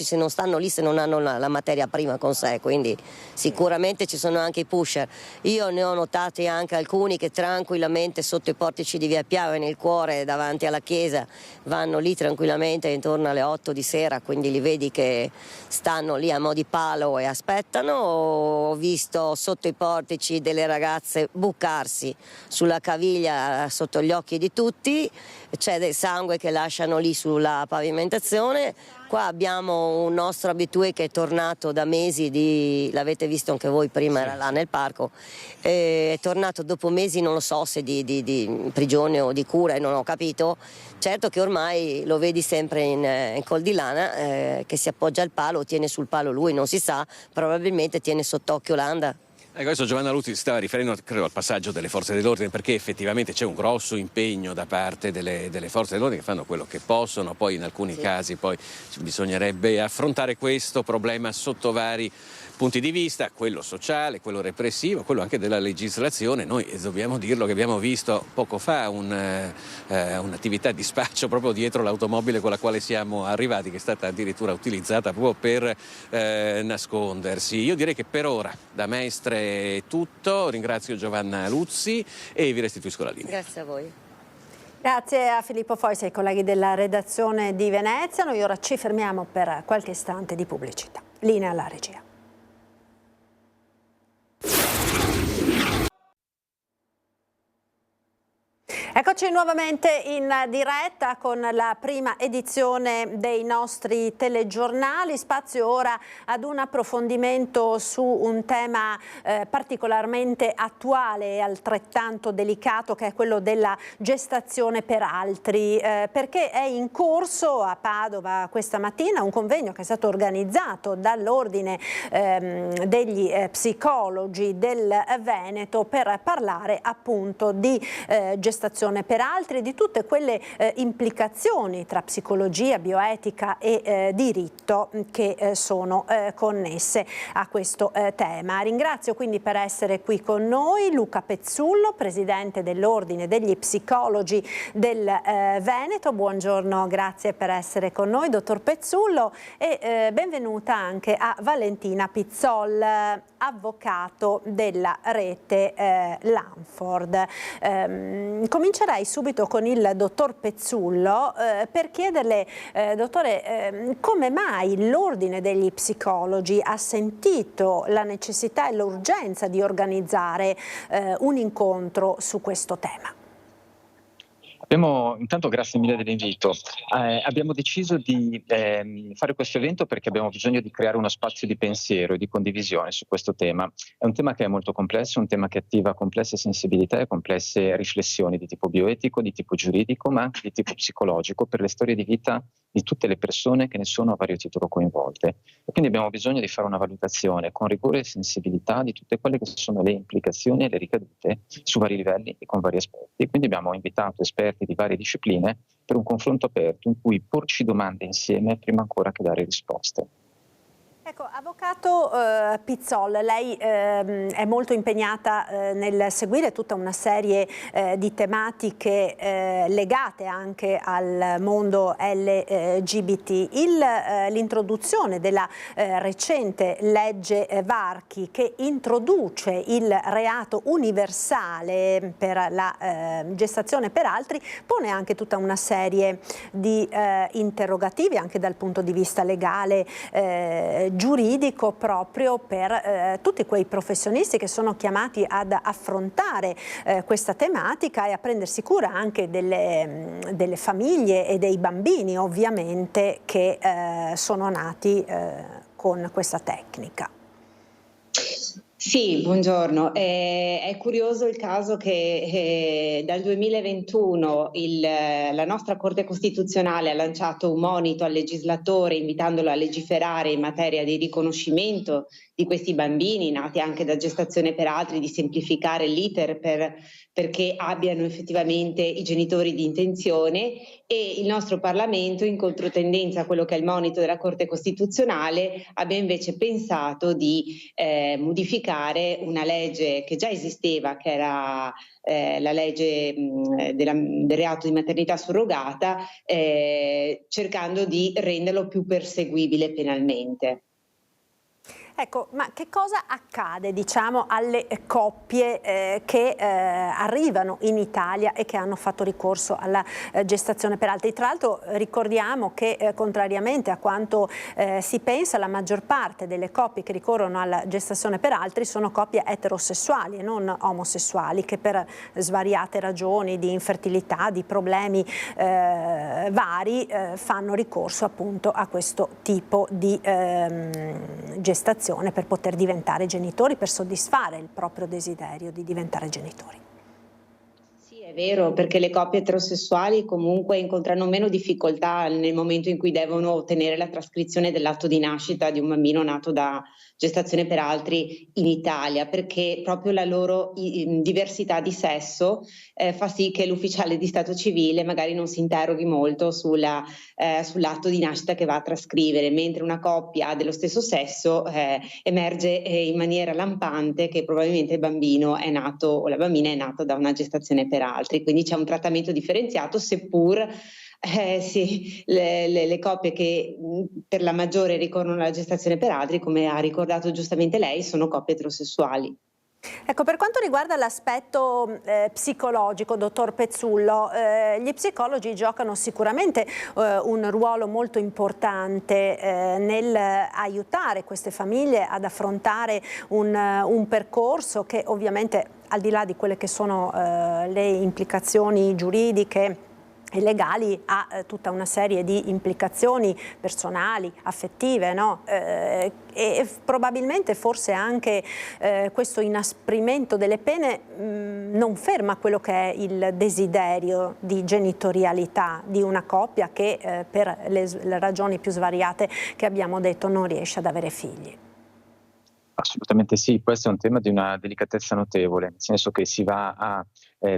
se non stanno lì se non hanno la materia prima con sé, quindi sicuramente ci sono anche i pusher. Io ne ho notati anche alcuni che tranquillamente sotto i portici di Via Piave, nel cuore davanti alla chiesa, vanno lì tranquillamente intorno alle 8 di sera, quindi li vedi che stanno lì a mo' di palo e aspettano. Ho visto sotto i portici delle ragazze bucarsi sulla caviglia sotto gli occhi di tutti, c'è del sangue che lasciano lì sulla pavimentazione. Qua abbiamo un nostro abitué che è tornato da mesi l'avete visto anche voi prima, era là nel parco, è tornato dopo mesi, non lo so se di prigione o di cura, non ho capito. Certo che ormai lo vedi sempre in col di lana, che si appoggia al palo, tiene sul palo lui, non si sa, probabilmente tiene sott'occhio Landa. Adesso Giovanna Luzzi si stava riferendo, credo, al passaggio delle forze dell'ordine, perché effettivamente c'è un grosso impegno da parte delle forze dell'ordine che fanno quello che possono, poi in alcuni casi poi bisognerebbe affrontare questo problema sotto vari punti di vista, quello sociale, quello repressivo, quello anche della legislazione. Noi dobbiamo dirlo che abbiamo visto poco fa un'attività di spaccio proprio dietro l'automobile con la quale siamo arrivati, che è stata addirittura utilizzata proprio per nascondersi. Io direi che per ora da Mestre è tutto, ringrazio Giovanna Luzzi e vi restituisco la linea. Grazie a voi. Grazie a Filippo Fois e ai colleghi della redazione di Venezia. Noi ora ci fermiamo per qualche istante di pubblicità. Linea alla regia. Eccoci nuovamente in diretta con la prima edizione dei nostri telegiornali. Spazio ora ad un approfondimento su un tema particolarmente attuale e altrettanto delicato, che è quello della gestazione per altri, perché è in corso a Padova questa mattina un convegno che è stato organizzato dall'Ordine degli psicologi del Veneto per parlare appunto di gestazione per altri e di tutte quelle implicazioni tra psicologia, bioetica e diritto che sono connesse a questo tema. Ringrazio quindi per essere qui con noi Luca Pezzullo, presidente dell'Ordine degli psicologi del Veneto. Buongiorno, grazie per essere con noi, dottor Pezzullo, e benvenuta anche a Valentina Pizzol, avvocato della rete Lanford. Comincerei subito con il dottor Pezzullo per chiederle, dottore, come mai l'Ordine degli psicologi ha sentito la necessità e l'urgenza di organizzare un incontro su questo tema? Intanto grazie mille dell'invito. Abbiamo deciso di fare questo evento perché abbiamo bisogno di creare uno spazio di pensiero e di condivisione su questo tema. È un tema che è molto complesso, un tema che attiva complesse sensibilità e complesse riflessioni di tipo bioetico, di tipo giuridico, ma anche di tipo psicologico per le storie di vita di tutte le persone che ne sono a vario titolo coinvolte. E quindi abbiamo bisogno di fare una valutazione con rigore e sensibilità di tutte quelle che sono le implicazioni e le ricadute su vari livelli e con vari aspetti. E quindi abbiamo invitato esperti di varie discipline per un confronto aperto in cui porci domande insieme prima ancora che dare risposte. Ecco, avvocato Pizzol, lei è molto impegnata nel seguire tutta una serie di tematiche legate anche al mondo LGBT. L'introduzione della recente legge Varchi, che introduce il reato universale per la gestazione per altri, pone anche tutta una serie di interrogativi anche dal punto di vista legale, giuridico, proprio per tutti quei professionisti che sono chiamati ad affrontare questa tematica e a prendersi cura anche delle famiglie e dei bambini, ovviamente, che sono nati con questa tecnica. Sì, buongiorno. È curioso il caso che dal 2021 la nostra Corte Costituzionale ha lanciato un monito al legislatore invitandolo a legiferare in materia di riconoscimento di questi bambini nati anche da gestazione per altri, di semplificare l'iter perché abbiano effettivamente i genitori di intenzione, e il nostro Parlamento, in controtendenza a quello che è il monito della Corte Costituzionale, abbia invece pensato di modificare una legge che già esisteva, che era la legge del reato di maternità surrogata, cercando di renderlo più perseguibile penalmente. Ecco, ma che cosa accade, diciamo, alle coppie che arrivano in Italia e che hanno fatto ricorso alla gestazione per altri? Tra l'altro ricordiamo che contrariamente a quanto si pensa, la maggior parte delle coppie che ricorrono alla gestazione per altri sono coppie eterosessuali e non omosessuali, che per svariate ragioni di infertilità, di problemi vari, fanno ricorso appunto a questo tipo di gestazione per poter diventare genitori, per soddisfare il proprio desiderio di diventare genitori. Sì, è vero, perché le coppie eterosessuali comunque incontrano meno difficoltà nel momento in cui devono ottenere la trascrizione dell'atto di nascita di un bambino nato da gestazione per altri in Italia, perché proprio la loro diversità di sesso fa sì che l'ufficiale di stato civile magari non si interroghi molto sull'atto di nascita che va a trascrivere, mentre una coppia dello stesso sesso emerge in maniera lampante che probabilmente il bambino è nato o la bambina è nata da una gestazione per altri, quindi c'è un trattamento differenziato, seppur sì, le coppie che per la maggiore ricorrono alla gestazione per altri, come ha ricordato giustamente lei, sono coppie eterosessuali. Ecco, per quanto riguarda l'aspetto psicologico, dottor Pezzullo, gli psicologi giocano sicuramente un ruolo molto importante nel aiutare queste famiglie ad affrontare un percorso che ovviamente, al di là di quelle che sono le implicazioni giuridiche e legali, ha tutta una serie di implicazioni personali, affettive, no? E probabilmente forse anche questo inasprimento delle pene non ferma quello che è il desiderio di genitorialità di una coppia che per le ragioni più svariate che abbiamo detto non riesce ad avere figli. Assolutamente sì, questo è un tema di una delicatezza notevole, nel senso che si va a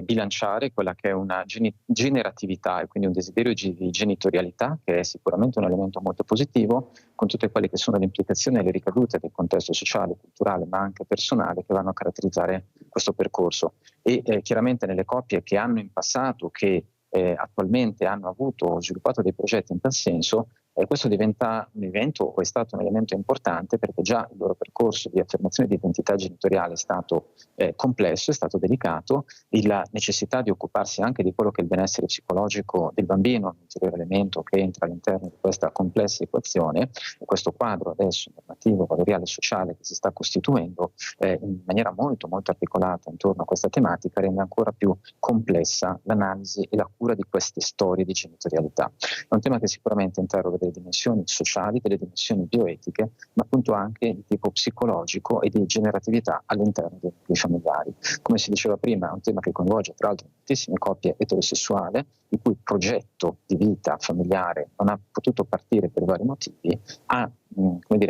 bilanciare quella che è una generatività e quindi un desiderio di genitorialità, che è sicuramente un elemento molto positivo, con tutte quelle che sono le implicazioni e le ricadute del contesto sociale, culturale, ma anche personale che vanno a caratterizzare questo percorso. E chiaramente nelle coppie che hanno in passato, che attualmente hanno avuto o sviluppato dei progetti in tal senso, questo diventa un evento o è stato un elemento importante, perché già il loro percorso di affermazione di identità genitoriale è stato complesso, è stato delicato, la necessità di occuparsi anche di quello che è il benessere psicologico del bambino, un ulteriore elemento che entra all'interno di questa complessa equazione, e questo quadro adesso normativo, valoriale e sociale che si sta costituendo in maniera molto molto articolata intorno a questa tematica rende ancora più complessa l'analisi e la cura di queste storie di genitorialità. È un tema che sicuramente interroga delle dimensioni sociali, delle dimensioni bioetiche, ma appunto anche di tipo psicologico e di generatività all'interno dei nuclei familiari. Come si diceva prima, è un tema che coinvolge tra l'altro moltissime coppie eterosessuali, il cui progetto di vita familiare non ha potuto partire per vari motivi, ha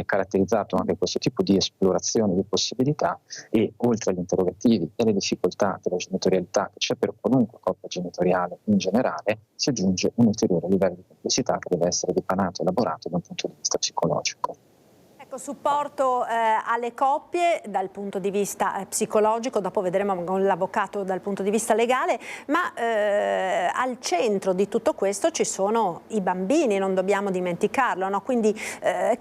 caratterizzato anche questo tipo di esplorazione di possibilità, e oltre agli interrogativi e alle difficoltà della genitorialità che c'è per qualunque coppia genitoriale in generale, si aggiunge un ulteriore livello di complessità che deve essere dipanato e elaborato da un punto di vista psicologico. Ecco, supporto alle coppie dal punto di vista psicologico, dopo vedremo con l'avvocato dal punto di vista legale, ma al centro di tutto questo ci sono i bambini, non dobbiamo dimenticarlo, no? Quindi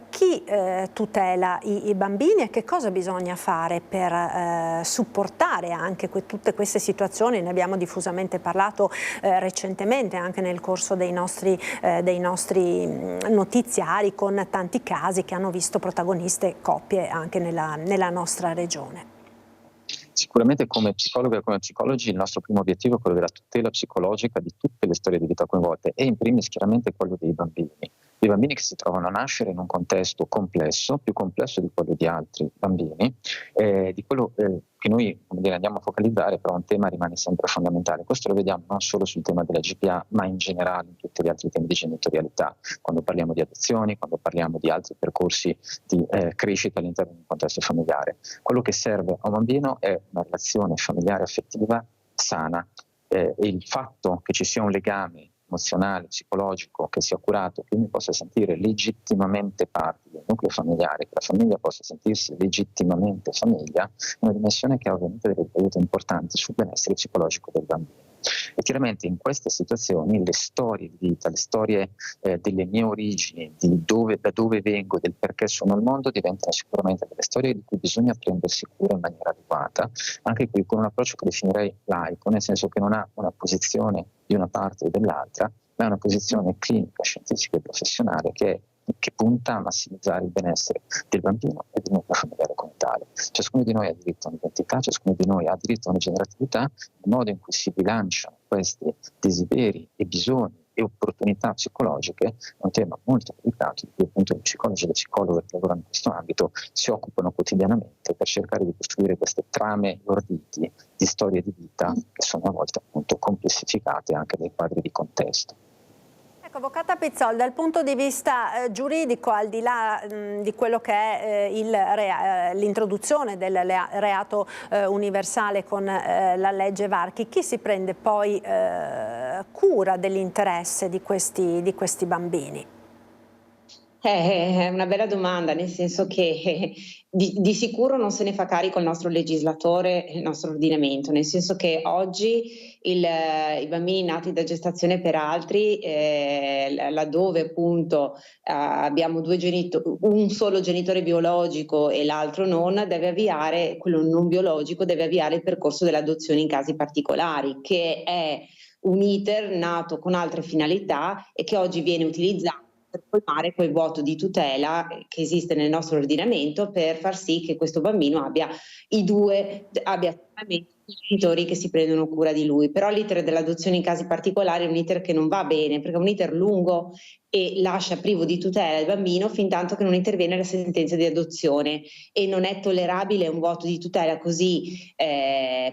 chi tutela i bambini e che cosa bisogna fare per supportare anche tutte queste situazioni? Ne abbiamo diffusamente parlato recentemente anche nel corso dei nostri notiziari, con tanti casi che hanno visto protagoniste coppie anche nella nostra regione. Sicuramente come psicologa e come psicologi il nostro primo obiettivo è quello della tutela psicologica di tutte le storie di vita coinvolte, e in primis chiaramente quello dei bambini. I bambini che si trovano a nascere in un contesto complesso, più complesso di quello di altri bambini, di quello che noi andiamo a focalizzare, però un tema rimane sempre fondamentale. Questo lo vediamo non solo sul tema della GPA, ma in generale in tutti gli altri temi di genitorialità, quando parliamo di adozioni, quando parliamo di altri percorsi di crescita all'interno di un contesto familiare. Quello che serve a un bambino è una relazione familiare affettiva sana, e il fatto che ci sia un legame emozionale, psicologico, che sia curato, che uno possa sentire legittimamente parte del nucleo familiare, che la famiglia possa sentirsi legittimamente famiglia, è una dimensione che ha ovviamente delle ricadute importanti sul benessere psicologico del bambino. E chiaramente in queste situazioni le storie di vita, le storie delle mie origini, da dove vengo, del perché sono al mondo, diventano sicuramente delle storie di cui bisogna prendersi cura in maniera adeguata, anche qui con un approccio che definirei laico, nel senso che non ha una posizione di una parte o dell'altra, ma è una posizione clinica, scientifica e professionale che punta a massimizzare il benessere del bambino e del nucleo familiare come tale. Ciascuno di noi ha diritto a un'identità, ciascuno di noi ha diritto a una generatività, il modo in cui si bilanciano questi desideri e bisogni e opportunità psicologiche è un tema molto delicato, di cui appunto gli psicologi e le psicologhe che lavorano in questo ambito si occupano quotidianamente per cercare di costruire queste trame orditi di storie di vita che sono a volte appunto complessificate anche dai quadri di contesto. Ecco, Avvocata Pizzol, dal punto di vista giuridico, al di là di quello che è l'introduzione del reato universale con la legge Varchi, chi si prende poi cura dell'interesse di questi bambini? È una bella domanda, nel senso che di sicuro non se ne fa carico il nostro legislatore e il nostro ordinamento, nel senso che oggi i bambini nati da gestazione per altri, laddove appunto abbiamo un solo genitore biologico e l'altro non, quello non biologico deve avviare il percorso dell'adozione in casi particolari, che è un iter nato con altre finalità e che oggi viene utilizzato per colmare quel vuoto di tutela che esiste nel nostro ordinamento, per far sì che questo bambino abbia finalmente i genitori che si prendono cura di lui. Però l'iter dell'adozione in casi particolari è un iter che non va bene, perché è un iter lungo e lascia privo di tutela il bambino fin tanto che non interviene la sentenza di adozione, e non è tollerabile un vuoto di tutela così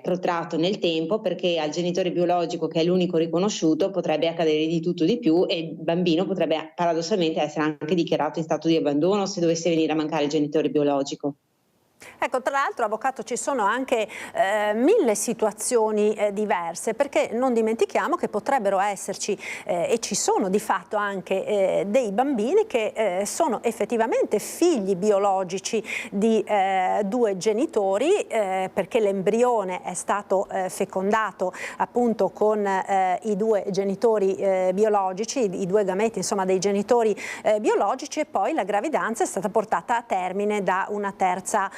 protratto nel tempo, perché al genitore biologico, che è l'unico riconosciuto, potrebbe accadere di tutto di più e il bambino potrebbe paradossalmente essere anche dichiarato in stato di abbandono se dovesse venire a mancare il genitore biologico. Ecco, tra l'altro, avvocato, ci sono anche 1000 situazioni diverse, perché non dimentichiamo che potrebbero esserci e ci sono di fatto anche dei bambini che sono effettivamente figli biologici di due genitori, perché l'embrione è stato fecondato appunto con i due genitori biologici, i due gameti insomma dei genitori biologici, e poi la gravidanza è stata portata a termine da una terza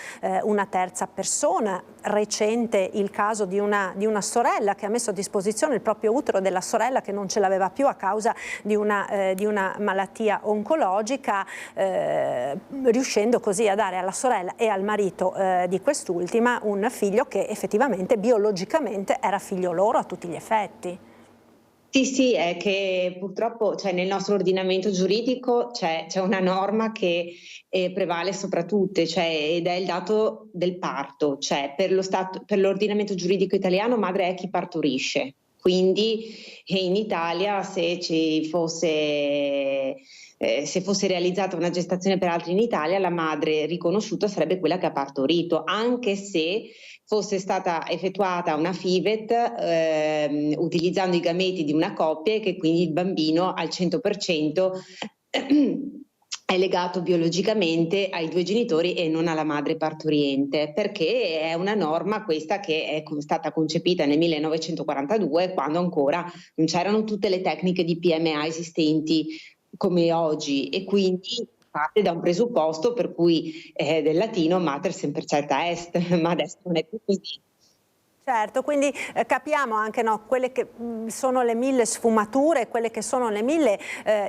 persona. Recente il caso di una sorella che ha messo a disposizione il proprio utero della sorella che non ce l'aveva più a causa di una malattia oncologica, riuscendo così a dare alla sorella e al marito di quest'ultima un figlio che effettivamente biologicamente era figlio loro a tutti gli effetti. Sì, è che purtroppo nel nostro ordinamento giuridico c'è una norma che prevale sopra tutte, ed è il dato del parto. Per l'ordinamento giuridico italiano madre è chi partorisce, quindi in Italia se fosse realizzata una gestazione per altri in Italia, la madre riconosciuta sarebbe quella che ha partorito, anche se fosse stata effettuata una FIVET utilizzando i gameti di una coppia, e che quindi il bambino al 100% è legato biologicamente ai due genitori e non alla madre partoriente, perché è una norma questa che è stata concepita nel 1942, quando ancora non c'erano tutte le tecniche di PMA esistenti come oggi, e quindi parte da un presupposto per cui del latino mater semper certa est, ma adesso non è più così. Certo, quindi capiamo anche quelle che sono le 1000 sfumature, quelle che sono le 1000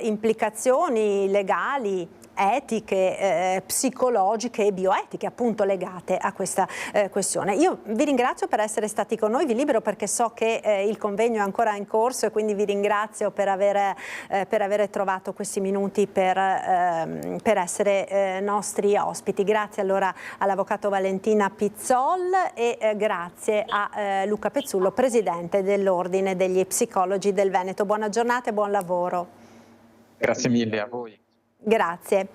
implicazioni legali, etiche, psicologiche e bioetiche appunto legate a questa questione. Io vi ringrazio per essere stati con noi, vi libero perché so che il convegno è ancora in corso, e quindi vi ringrazio per aver trovato questi minuti per essere nostri ospiti. Grazie allora all'avvocato Valentina Pizzol e grazie a Luca Pezzullo, presidente dell'Ordine degli Psicologi del Veneto. Buona giornata e buon lavoro. Grazie mille a voi. Grazie.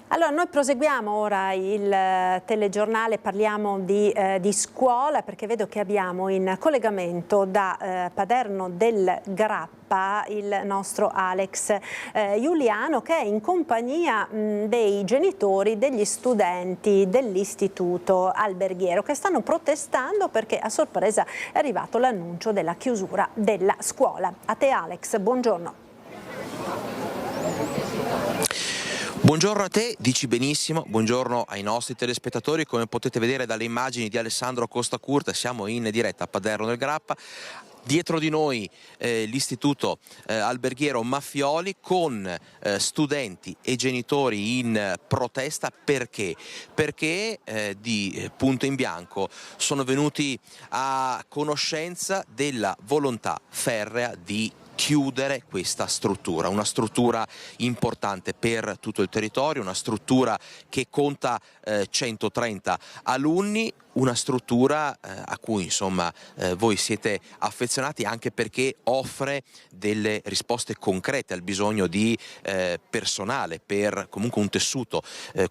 Allora, noi proseguiamo ora il telegiornale, parliamo di scuola, perché vedo che abbiamo in collegamento da Paderno del Grappa il nostro Alex Giuliano, che è in compagnia dei genitori degli studenti dell'istituto alberghiero, che stanno protestando perché a sorpresa è arrivato l'annuncio della chiusura della scuola. A te Alex, buongiorno. Buongiorno a te, dici benissimo, buongiorno ai nostri telespettatori. Come potete vedere dalle immagini di Alessandro Costa Curta, siamo in diretta a Paderno del Grappa. Dietro di noi l'istituto alberghiero Maffioli con studenti e genitori in protesta. Perché? Perché di punto in bianco sono venuti a conoscenza della volontà ferrea di chiudere questa struttura, una struttura importante per tutto il territorio, una struttura che conta 130 alunni, una struttura a cui insomma voi siete affezionati, anche perché offre delle risposte concrete al bisogno di personale per comunque un tessuto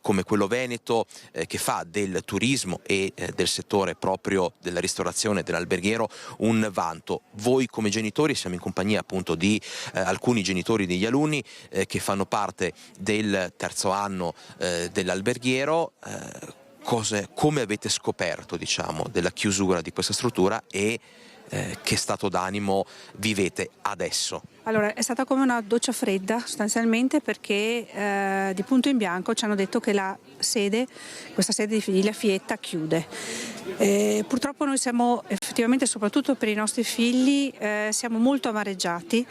come quello veneto che fa del turismo e del settore proprio della ristorazione, dell'alberghiero un vanto. Voi come genitori, siamo in compagnia appunto di alcuni genitori degli alunni che fanno parte del terzo anno dell'alberghiero. Come avete scoperto, diciamo, della chiusura di questa struttura e che stato d'animo vivete adesso? Allora, è stata come una doccia fredda sostanzialmente, perché di punto in bianco ci hanno detto che questa sede di Villa Fietta chiude. Purtroppo noi siamo effettivamente, soprattutto per i nostri figli, siamo molto amareggiati,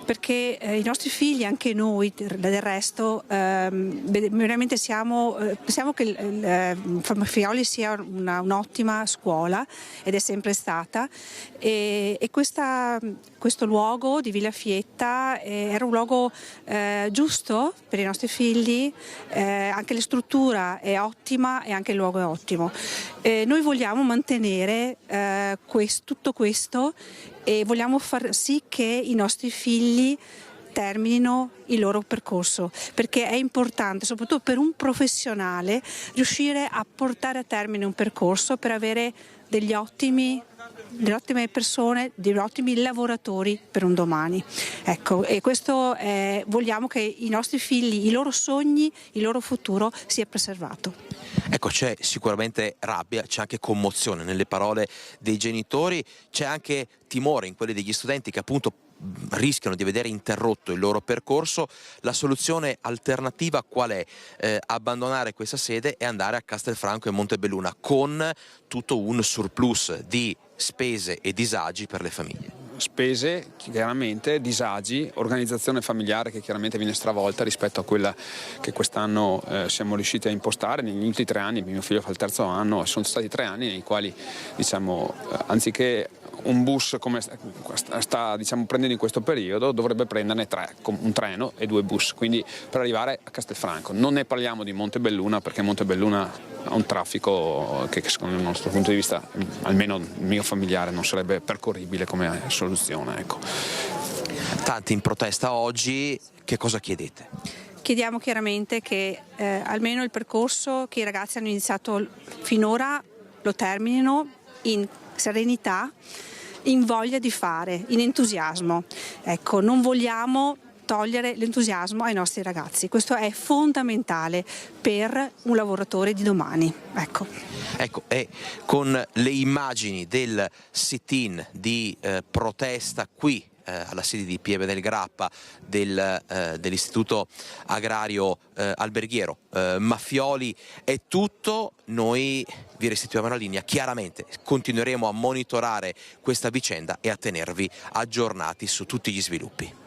perché i nostri figli, anche noi del resto, veramente pensiamo che Fioli sia un'ottima scuola, ed è sempre stata, e questo luogo di Villa Fietta era un luogo giusto per i nostri figli, anche la struttura è ottima e anche il luogo è ottimo. Noi vogliamo mantenere tutto questo, e vogliamo far sì che i nostri figli terminino il loro percorso, perché è importante, soprattutto per un professionale, riuscire a portare a termine un percorso per avere delle ottime persone, degli ottimi lavoratori per un domani. Ecco, e questo vogliamo che i nostri figli, i loro sogni, il loro futuro sia preservato. Ecco, c'è sicuramente rabbia, c'è anche commozione nelle parole dei genitori, c'è anche timore in quelle degli studenti che appunto rischiano di vedere interrotto il loro percorso. La soluzione alternativa qual è? Abbandonare questa sede e andare a Castelfranco e Montebelluna, con tutto un surplus di spese e disagi per le famiglie. Spese, chiaramente, disagi, organizzazione familiare che chiaramente viene stravolta rispetto a quella che quest'anno siamo riusciti a impostare. Negli ultimi 3 anni, mio figlio fa il terzo anno, sono stati 3 anni nei quali, diciamo, anziché un bus come sta prendendo in questo periodo, dovrebbe prenderne 3, un treno e 2 bus, quindi per arrivare a Castelfranco. Non ne parliamo di Montebelluna, perché Montebelluna ha un traffico che secondo il nostro punto di vista, almeno il mio familiare, non sarebbe percorribile come soluzione. Ecco. Tanti in protesta oggi, che cosa chiedete? Chiediamo chiaramente che almeno il percorso che i ragazzi hanno iniziato finora lo terminino in serenità, in voglia di fare, in entusiasmo. Ecco, non vogliamo togliere l'entusiasmo ai nostri ragazzi. Questo è fondamentale per un lavoratore di domani. Ecco, e con le immagini del sit-in di protesta qui alla sede di Pieve del Grappa dell'Istituto Agrario Alberghiero Maffioli è tutto. Noi vi restituiamo la linea. Chiaramente continueremo a monitorare questa vicenda e a tenervi aggiornati su tutti gli sviluppi.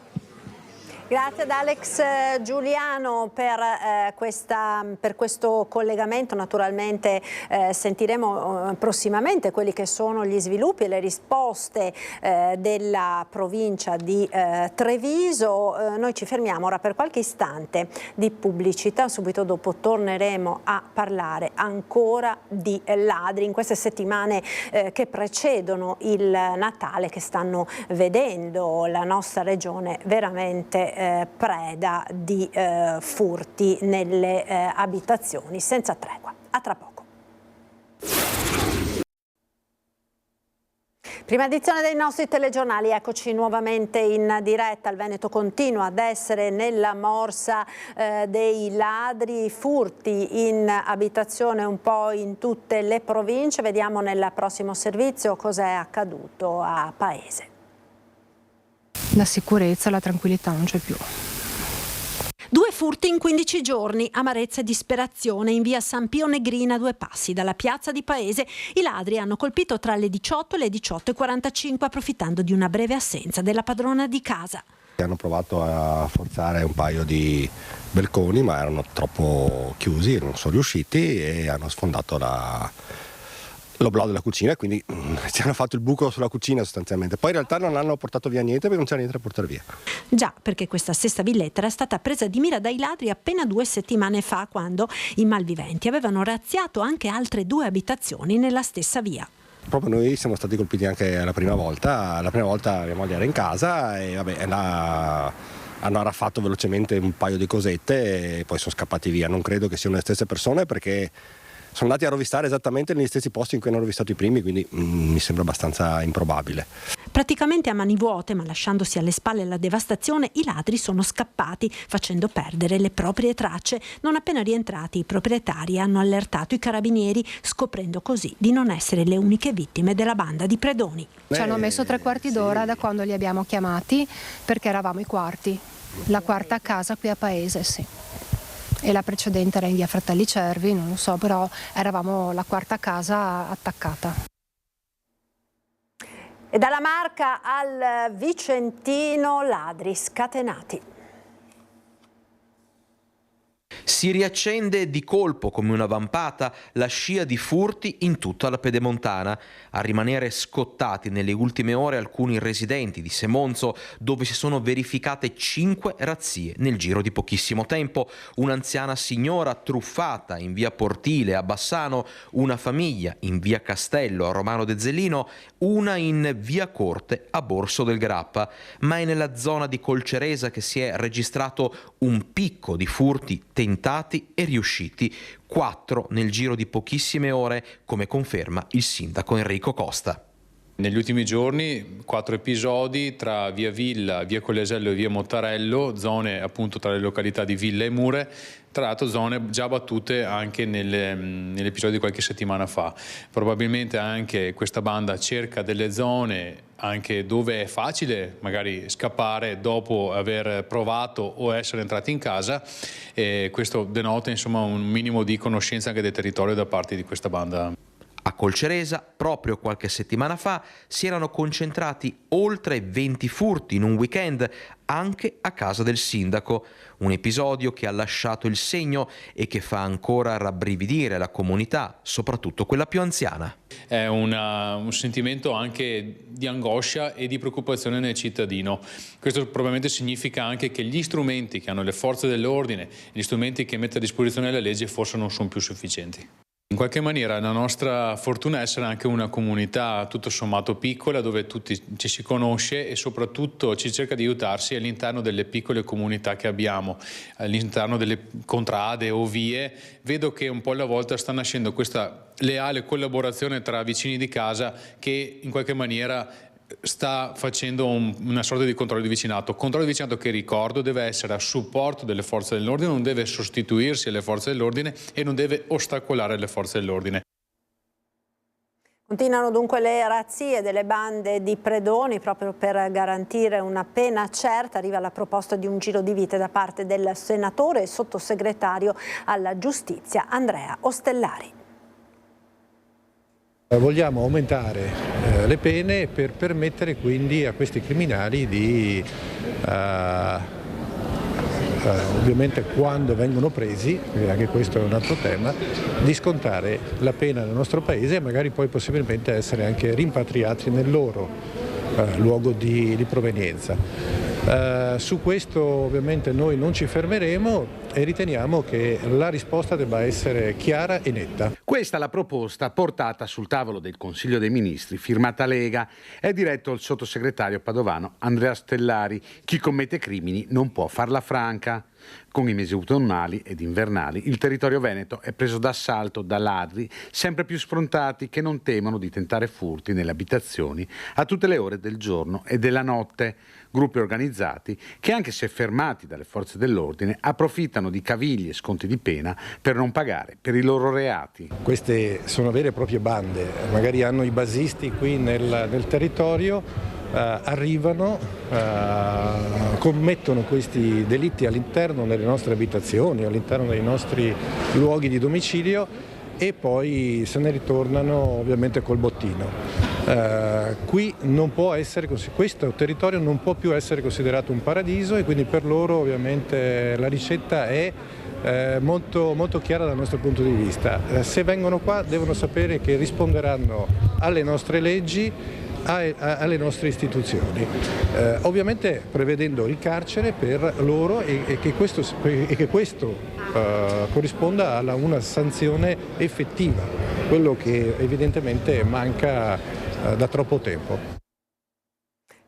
Grazie ad Alex Giuliano per questo collegamento. Naturalmente sentiremo prossimamente quelli che sono gli sviluppi e le risposte della provincia di Treviso. Noi ci fermiamo ora per qualche istante di pubblicità, subito dopo torneremo a parlare ancora di ladri in queste settimane che precedono il Natale, che stanno vedendo la nostra regione veramente preda di furti nelle abitazioni senza tregua. A tra poco. Prima edizione dei nostri telegiornali, eccoci nuovamente in diretta. Il Veneto continua ad essere nella morsa dei ladri, furti in abitazione un po' in tutte le province. Vediamo nel prossimo servizio cos'è accaduto a Paese. La sicurezza, la tranquillità non c'è più. 2 furti in 15 giorni, amarezza e disperazione in via San Pio Negrina, 2 passi dalla piazza di Paese. I ladri hanno colpito tra le 18 e le 18:45 approfittando di una breve assenza della padrona di casa. Hanno provato a forzare un paio di balconi, ma erano troppo chiusi, non sono riusciti e hanno sfondato l'oblò della cucina e quindi ci hanno fatto il buco sulla cucina sostanzialmente. Poi in realtà non hanno portato via niente perché non c'era niente da portare via. Già, perché questa stessa villetta era stata presa di mira dai ladri appena 2 settimane fa, quando i malviventi avevano razziato anche altre 2 abitazioni nella stessa via. Proprio noi siamo stati colpiti anche la prima volta mia moglie era in casa e hanno arraffato velocemente un paio di cosette e poi sono scappati via. Non credo che siano le stesse persone perché sono andati a rovistare esattamente negli stessi posti in cui hanno rovistato i primi, quindi mi sembra abbastanza improbabile. Praticamente a mani vuote, ma lasciandosi alle spalle la devastazione, i ladri sono scappati, facendo perdere le proprie tracce. Non appena rientrati, i proprietari hanno allertato i carabinieri, scoprendo così di non essere le uniche vittime della banda di predoni. Ci hanno messo 3/4 d'ora da quando li abbiamo chiamati, perché eravamo i quarti, la quarta casa qui a paese, sì. E la precedente era in via Fratelli Cervi, non lo so, però eravamo la quarta casa attaccata. E dalla Marca al Vicentino, ladri scatenati. Si riaccende di colpo come una vampata la scia di furti in tutta la Pedemontana. A rimanere scottati nelle ultime ore alcuni residenti di Semonzo, dove si sono verificate 5 razzie nel giro di pochissimo tempo. Un'anziana signora truffata in via Portile a Bassano, una famiglia in via Castello a Romano de Zellino, una in via Corte a Borso del Grappa. Ma è nella zona di Colceresa che si è registrato un picco di furti tentati e riusciti, 4 nel giro di pochissime ore, come conferma il sindaco Enrico Costa. Negli ultimi giorni 4 episodi tra via Villa, via Collesello e via Mottarello, zone appunto tra le località di Villa e Mure, tra l'altro zone già battute anche nell'episodio di qualche settimana fa. Probabilmente anche questa banda cerca delle zone anche dove è facile magari scappare dopo aver provato o essere entrati in casa, e questo denota insomma un minimo di conoscenza anche del territorio da parte di questa banda. A Colceresa, proprio qualche settimana fa, si erano concentrati oltre 20 furti in un weekend anche a casa del sindaco. Un episodio che ha lasciato il segno e che fa ancora rabbrividire la comunità, soprattutto quella più anziana. È un sentimento anche di angoscia e di preoccupazione nel cittadino. Questo probabilmente significa anche che gli strumenti che hanno le forze dell'ordine, gli strumenti che mette a disposizione la legge forse non sono più sufficienti. In qualche maniera la nostra fortuna è essere anche una comunità tutto sommato piccola, dove tutti ci si conosce e soprattutto ci cerca di aiutarsi all'interno delle piccole comunità che abbiamo, all'interno delle contrade o vie. Vedo che un po' alla volta sta nascendo questa leale collaborazione tra vicini di casa che in qualche maniera sta facendo una sorta di controllo di vicinato. Controllo di vicinato che, ricordo, deve essere a supporto delle forze dell'ordine, non deve sostituirsi alle forze dell'ordine e non deve ostacolare le forze dell'ordine. Continuano dunque le razzie delle bande di predoni proprio per garantire una pena certa. Arriva la proposta di un giro di vite da parte del senatore e sottosegretario alla giustizia Andrea Ostellari. Vogliamo aumentare le pene per permettere quindi a questi criminali di, ovviamente quando vengono presi, anche questo è un altro tema, di scontare la pena nel nostro paese e magari poi possibilmente essere anche rimpatriati nel loro luogo di provenienza. Su questo ovviamente noi non ci fermeremo e riteniamo che la risposta debba essere chiara e netta. Questa è la proposta portata sul tavolo del Consiglio dei Ministri, firmata Lega. È diretto il sottosegretario padovano Andrea Stellari. Chi commette crimini non può farla franca. Con i mesi autunnali ed invernali il territorio veneto è preso d'assalto da ladri sempre più sfrontati che non temono di tentare furti nelle abitazioni a tutte le ore del giorno e della notte. Gruppi organizzati che, anche se fermati dalle forze dell'ordine, approfittano di cavigli e sconti di pena per non pagare per i loro reati. Queste sono vere e proprie bande, magari hanno i basisti qui nel territorio, arrivano, commettono questi delitti all'interno delle nostre abitazioni, all'interno dei nostri luoghi di domicilio e poi se ne ritornano ovviamente col bottino. Qui non può essere così, questo territorio non può più essere considerato un paradiso e quindi per loro ovviamente la ricetta è molto, molto chiara dal nostro punto di vista. Se vengono qua devono sapere che risponderanno alle nostre leggi, alle nostre istituzioni, ovviamente prevedendo il carcere per loro e che questo corrisponda a una sanzione effettiva, quello che evidentemente manca da troppo tempo.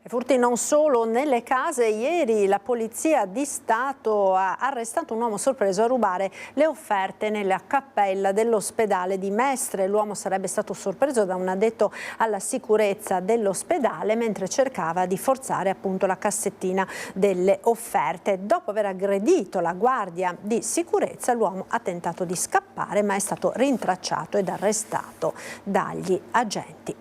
Furti non solo nelle case. Ieri la Polizia di Stato ha arrestato un uomo sorpreso a rubare le offerte nella cappella dell'ospedale di Mestre. L'uomo sarebbe stato sorpreso da un addetto alla sicurezza dell'ospedale mentre cercava di forzare appunto la cassettina delle offerte. Dopo aver aggredito la guardia di sicurezza, l'uomo ha tentato di scappare ma è stato rintracciato ed arrestato dagli agenti.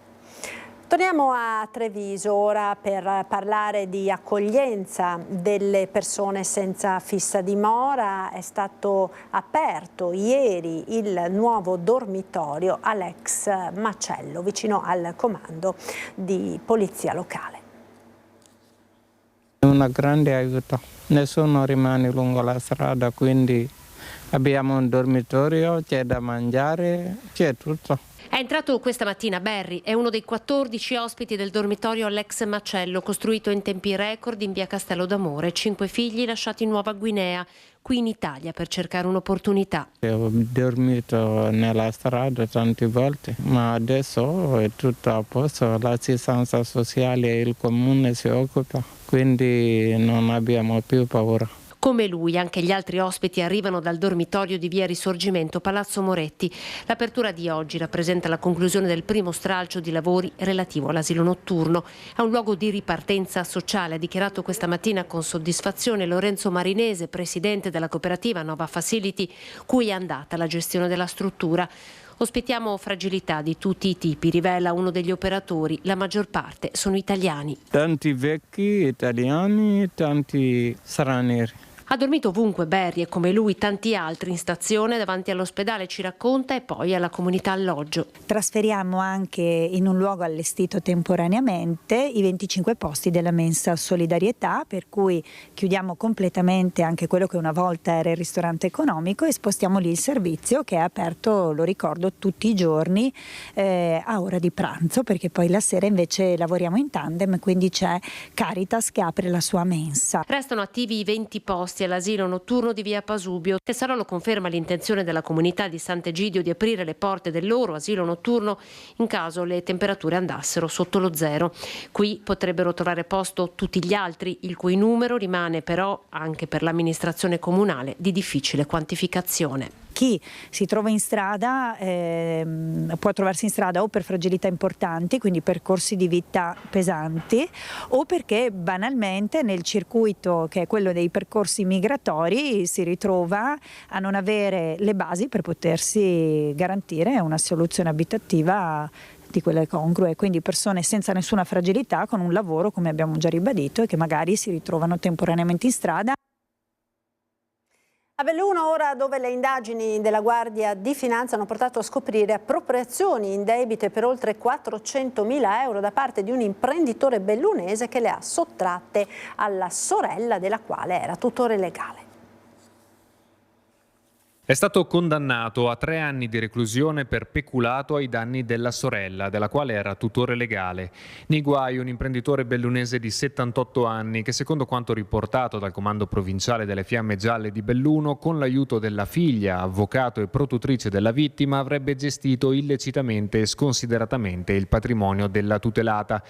Torniamo a Treviso ora per parlare di accoglienza delle persone senza fissa dimora. È stato aperto ieri il nuovo dormitorio all'ex macello vicino al comando di polizia locale. È una grande aiuto, nessuno rimane lungo la strada, quindi abbiamo un dormitorio, c'è da mangiare, c'è tutto. È entrato questa mattina Berry, è uno dei 14 ospiti del dormitorio all'ex macello, costruito in tempi record in via Castello d'Amore. 5 figli lasciati in Nuova Guinea, qui in Italia per cercare un'opportunità. Ho dormito nella strada tante volte, ma adesso è tutto a posto, l'assistenza sociale e il comune si occupa, quindi non abbiamo più paura. Come lui, anche gli altri ospiti arrivano dal dormitorio di via Risorgimento, Palazzo Moretti. L'apertura di oggi rappresenta la conclusione del primo stralcio di lavori relativo all'asilo notturno. È un luogo di ripartenza sociale, ha dichiarato questa mattina con soddisfazione Lorenzo Marinese, presidente della cooperativa Nova Facility, cui è andata la gestione della struttura. Ospitiamo fragilità di tutti i tipi, rivela uno degli operatori, la maggior parte sono italiani. Tanti vecchi italiani, tanti stranieri. Ha dormito ovunque Berry e come lui tanti altri in stazione davanti all'ospedale, ci racconta, e poi alla comunità alloggio. Trasferiamo anche in un luogo allestito temporaneamente i 25 posti della mensa solidarietà, per cui chiudiamo completamente anche quello che una volta era il ristorante economico e spostiamo lì il servizio che è aperto, lo ricordo, tutti i giorni a ora di pranzo, perché poi la sera invece lavoriamo in tandem, quindi c'è Caritas che apre la sua mensa. Restano attivi i 20 posti all'asilo notturno di via Pasubio. Tessalò conferma l'intenzione della comunità di Sant'Egidio di aprire le porte del loro asilo notturno in caso le temperature andassero sotto lo zero. Qui potrebbero trovare posto tutti gli altri, il cui numero rimane però anche per l'amministrazione comunale di difficile quantificazione. Chi si trova in strada può trovarsi in strada o per fragilità importanti, quindi percorsi di vita pesanti, o perché banalmente nel circuito che è quello dei percorsi migratori si ritrova a non avere le basi per potersi garantire una soluzione abitativa di quelle congrue, quindi persone senza nessuna fragilità con un lavoro, come abbiamo già ribadito, e che magari si ritrovano temporaneamente in strada. A Belluno ora, dove le indagini della Guardia di Finanza hanno portato a scoprire appropriazioni indebite per oltre 400.000 euro da parte di un imprenditore bellunese che le ha sottratte alla sorella, della quale era tutore legale. È stato condannato a 3 anni di reclusione per peculato ai danni della sorella, della quale era tutore legale. Nei guai un imprenditore bellunese di 78 anni che, secondo quanto riportato dal comando provinciale delle Fiamme Gialle di Belluno, con l'aiuto della figlia, avvocato e protutrice della vittima, avrebbe gestito illecitamente e sconsideratamente il patrimonio della tutelata.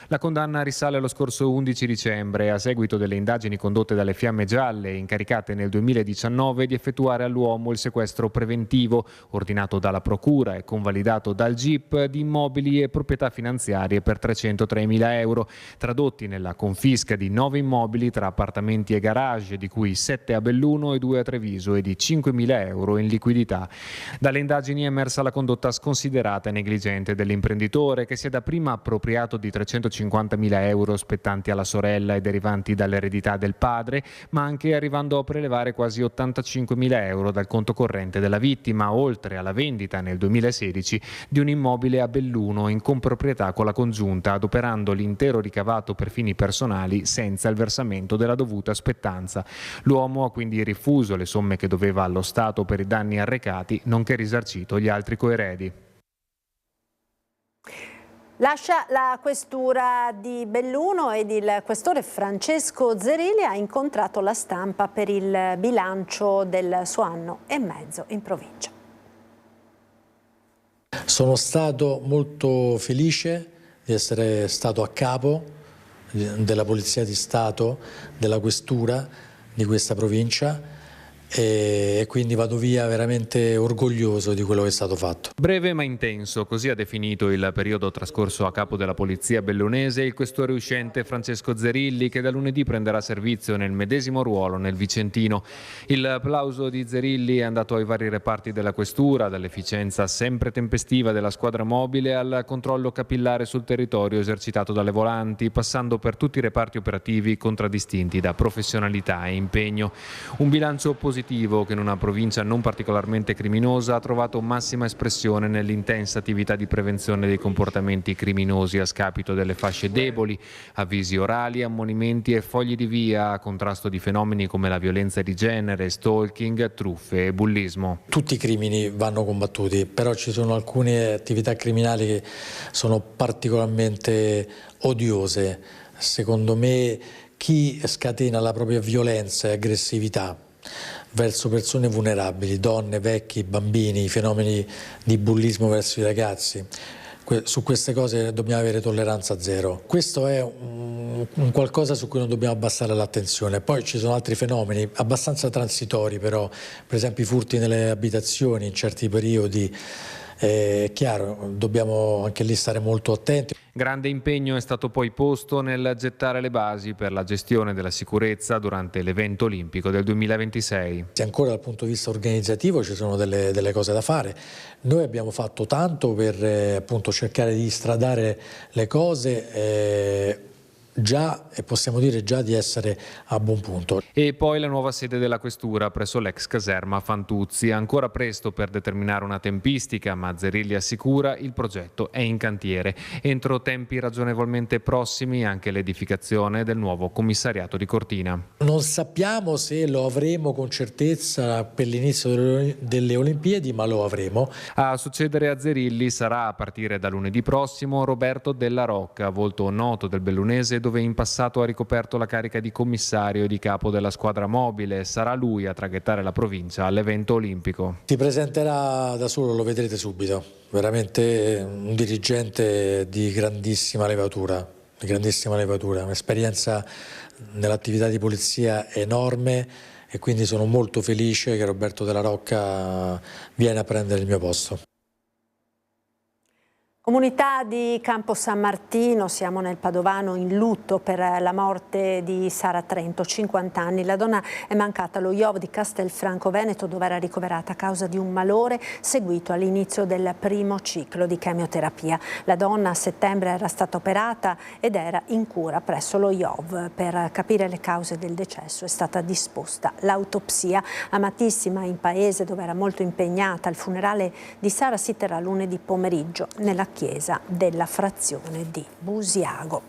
La condanna risale allo scorso 11 dicembre, a seguito delle indagini condotte dalle Fiamme Gialle, incaricate nel 2019 di effettuare all'uomo il sequestro preventivo, ordinato dalla Procura e convalidato dal GIP, di immobili e proprietà finanziarie per 303.000 euro, tradotti nella confisca di 9 immobili tra appartamenti e garage, di cui 7 a Belluno e 2 a Treviso, e di 5.000 euro in liquidità. Dalle indagini è emersa la condotta sconsiderata e negligente dell'imprenditore, che si è dapprima appropriato di 350.000 euro spettanti alla sorella e derivanti dall'eredità del padre, ma anche arrivando a prelevare quasi 85.000 euro dal conto conto corrente della vittima, oltre alla vendita nel 2016 di un immobile a Belluno in comproprietà con la congiunta, adoperando l'intero ricavato per fini personali senza il versamento della dovuta spettanza. L'uomo ha quindi rifuso le somme che doveva allo Stato per i danni arrecati, nonché risarcito gli altri coeredi. Lascia la questura di Belluno ed il questore Francesco Zerilli ha incontrato la stampa per il bilancio del suo anno e mezzo in provincia. Sono stato molto felice di essere stato a capo della Polizia di Stato, della questura di questa provincia, e quindi vado via veramente orgoglioso di quello che è stato fatto. Breve ma intenso, così ha definito il periodo trascorso a capo della polizia bellunese il questore uscente Francesco Zerilli, che da lunedì prenderà servizio nel medesimo ruolo nel Vicentino. Il plauso di Zerilli è andato ai vari reparti della questura, dall'efficienza sempre tempestiva della squadra mobile al controllo capillare sul territorio esercitato dalle volanti, passando per tutti i reparti operativi contraddistinti da professionalità e impegno. Un bilancio positivo che in una provincia non particolarmente criminosa ha trovato massima espressione nell'intensa attività di prevenzione dei comportamenti criminosi a scapito delle fasce deboli, avvisi orali, ammonimenti e fogli di via a contrasto di fenomeni come la violenza di genere, stalking, truffe e bullismo. Tutti i crimini vanno combattuti, però ci sono alcune attività criminali che sono particolarmente odiose. Secondo me chi scatena la propria violenza e aggressività verso persone vulnerabili, donne, vecchi, bambini, i fenomeni di bullismo verso i ragazzi. Su queste cose dobbiamo avere tolleranza zero. Questo è un qualcosa su cui non dobbiamo abbassare l'attenzione. Poi ci sono altri fenomeni abbastanza transitori, però, per esempio i furti nelle abitazioni in certi periodi. È chiaro, dobbiamo anche lì stare molto attenti. Grande impegno è stato poi posto nel gettare le basi per la gestione della sicurezza durante l'evento olimpico del 2026. Ancora dal punto di vista organizzativo ci sono delle cose da fare. Noi abbiamo fatto tanto per appunto cercare di stradare le cose già, e possiamo dire già di essere a buon punto. E poi la nuova sede della questura presso l'ex caserma Fantuzzi. Ancora presto per determinare una tempistica, ma Zerilli assicura il progetto è in cantiere. Entro tempi ragionevolmente prossimi anche l'edificazione del nuovo commissariato di Cortina. Non sappiamo se lo avremo con certezza per l'inizio delle Olimpiadi, ma lo avremo. A succedere a Zerilli sarà a partire da lunedì prossimo Roberto Della Rocca, volto noto del bellunese, dove in passato ha ricoperto la carica di commissario e di capo della squadra mobile. Sarà lui a traghettare la provincia all'evento olimpico. Si presenterà da solo, lo vedrete subito. Veramente un dirigente di grandissima levatura, un'esperienza nell'attività di polizia enorme, e quindi sono molto felice che Roberto Della Rocca viene a prendere il mio posto. Comunità di Campo San Martino, siamo nel Padovano in lutto per la morte di Sara Trento, 50 anni. La donna è mancata allo IOV di Castelfranco Veneto, dove era ricoverata a causa di un malore seguito all'inizio del primo ciclo di chemioterapia. La donna a settembre era stata operata ed era in cura presso lo IOV. Per capire le cause del decesso è stata disposta l'autopsia. Amatissima in paese, dove era molto impegnata, il funerale di Sara si terrà lunedì pomeriggio nella chiesa della frazione di Busiago.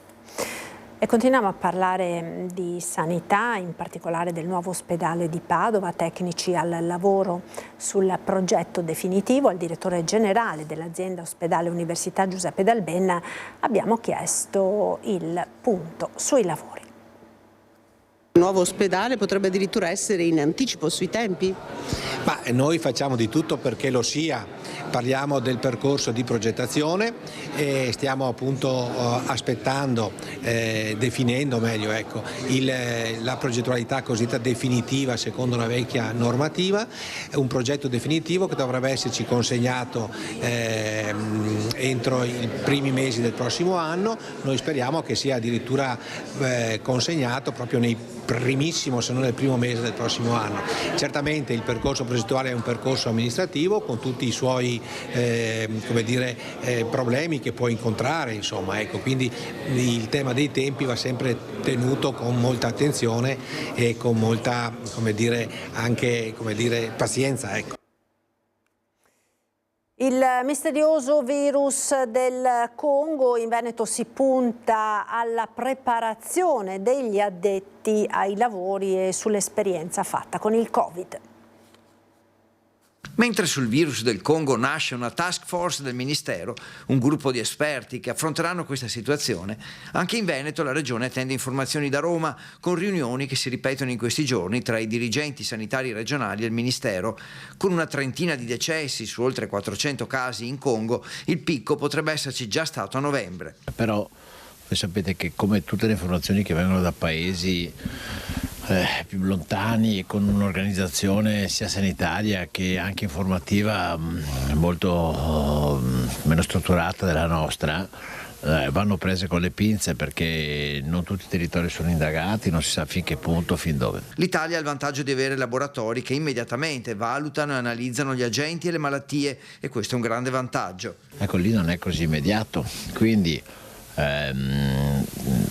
E continuiamo a parlare di sanità, in particolare del nuovo ospedale di Padova. Tecnici al lavoro sul progetto definitivo. Al direttore generale dell'azienda Ospedale Università Giuseppe Dalbenna abbiamo chiesto il punto sui lavori. Il nuovo ospedale potrebbe addirittura essere in anticipo sui tempi? Ma noi facciamo di tutto perché lo sia. Parliamo del percorso di progettazione e stiamo appunto aspettando, definendo meglio la progettualità cosiddetta definitiva secondo una vecchia normativa, un progetto definitivo che dovrebbe esserci consegnato entro i primi mesi del prossimo anno. Noi speriamo che sia addirittura consegnato proprio nei primissimo, se non nel primo mese del prossimo anno. Certamente il percorso progettuale è un percorso amministrativo con tutti i suoi eventuali problemi che può incontrare, insomma, ecco, quindi il tema dei tempi va sempre tenuto con molta attenzione e con molta pazienza, ecco. Il misterioso virus del Congo, in Veneto si punta alla preparazione degli addetti ai lavori e sull'esperienza fatta con il Covid. Mentre sul virus del Congo nasce una task force del Ministero, un gruppo di esperti che affronteranno questa situazione, anche in Veneto la Regione attende informazioni da Roma, con riunioni che si ripetono in questi giorni tra i dirigenti sanitari regionali e il Ministero. Con una trentina di decessi su oltre 400 casi in Congo, il picco potrebbe esserci già stato a novembre. Però voi sapete che, come tutte le informazioni che vengono da paesi più lontani, con un'organizzazione sia sanitaria che anche informativa molto meno strutturata della nostra, vanno prese con le pinze, perché non tutti i territori sono indagati, non si sa fin che punto, fin dove. L'Italia ha il vantaggio di avere laboratori che immediatamente valutano e analizzano gli agenti e le malattie, e questo è un grande vantaggio. Ecco, lì non è così immediato, quindi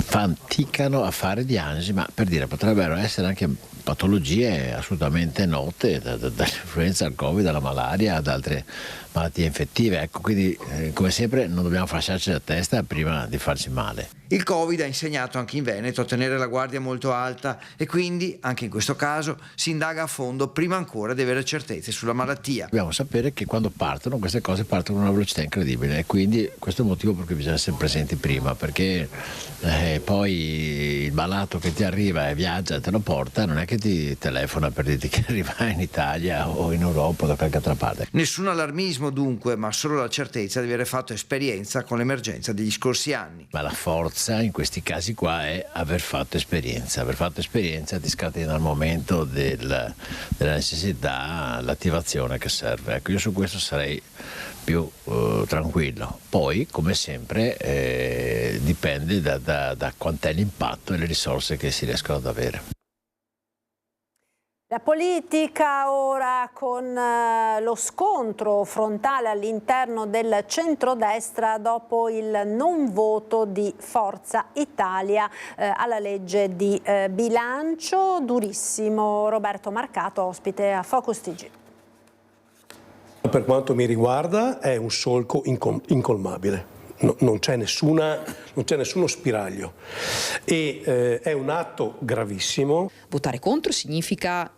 faticano a fare diagnosi, ma per dire, potrebbero essere anche patologie assolutamente note, dall'influenza al Covid, alla malaria, ad altre malattie infettive. Ecco, quindi come sempre non dobbiamo fasciarci la testa prima di farci male. Il Covid ha insegnato anche in Veneto a tenere la guardia molto alta, e quindi anche in questo caso si indaga a fondo prima ancora di avere certezze sulla malattia. Dobbiamo sapere che quando partono queste cose partono a una velocità incredibile, e quindi questo è il motivo per cui bisogna essere presenti prima, perché poi il malato che ti arriva e viaggia e te lo porta non è che ti telefona per dirti che arriva in Italia o in Europa o da qualche altra parte. Nessun allarmismo dunque, ma solo la certezza di aver fatto esperienza con l'emergenza degli scorsi anni. Ma la forza in questi casi qua è aver fatto esperienza. Aver fatto esperienza ti scatena al momento della necessità l'attivazione che serve. Ecco, io su questo sarei più tranquillo. Poi, come sempre, dipende da quant'è l'impatto e le risorse che si riescono ad avere. La politica ora, con lo scontro frontale all'interno del centrodestra dopo il non voto di Forza Italia alla legge di bilancio. Durissimo. Roberto Marcato, ospite a Focus TG. Per quanto mi riguarda è un solco incolmabile. Non c'è nessuno spiraglio, e è un atto gravissimo. Votare contro significa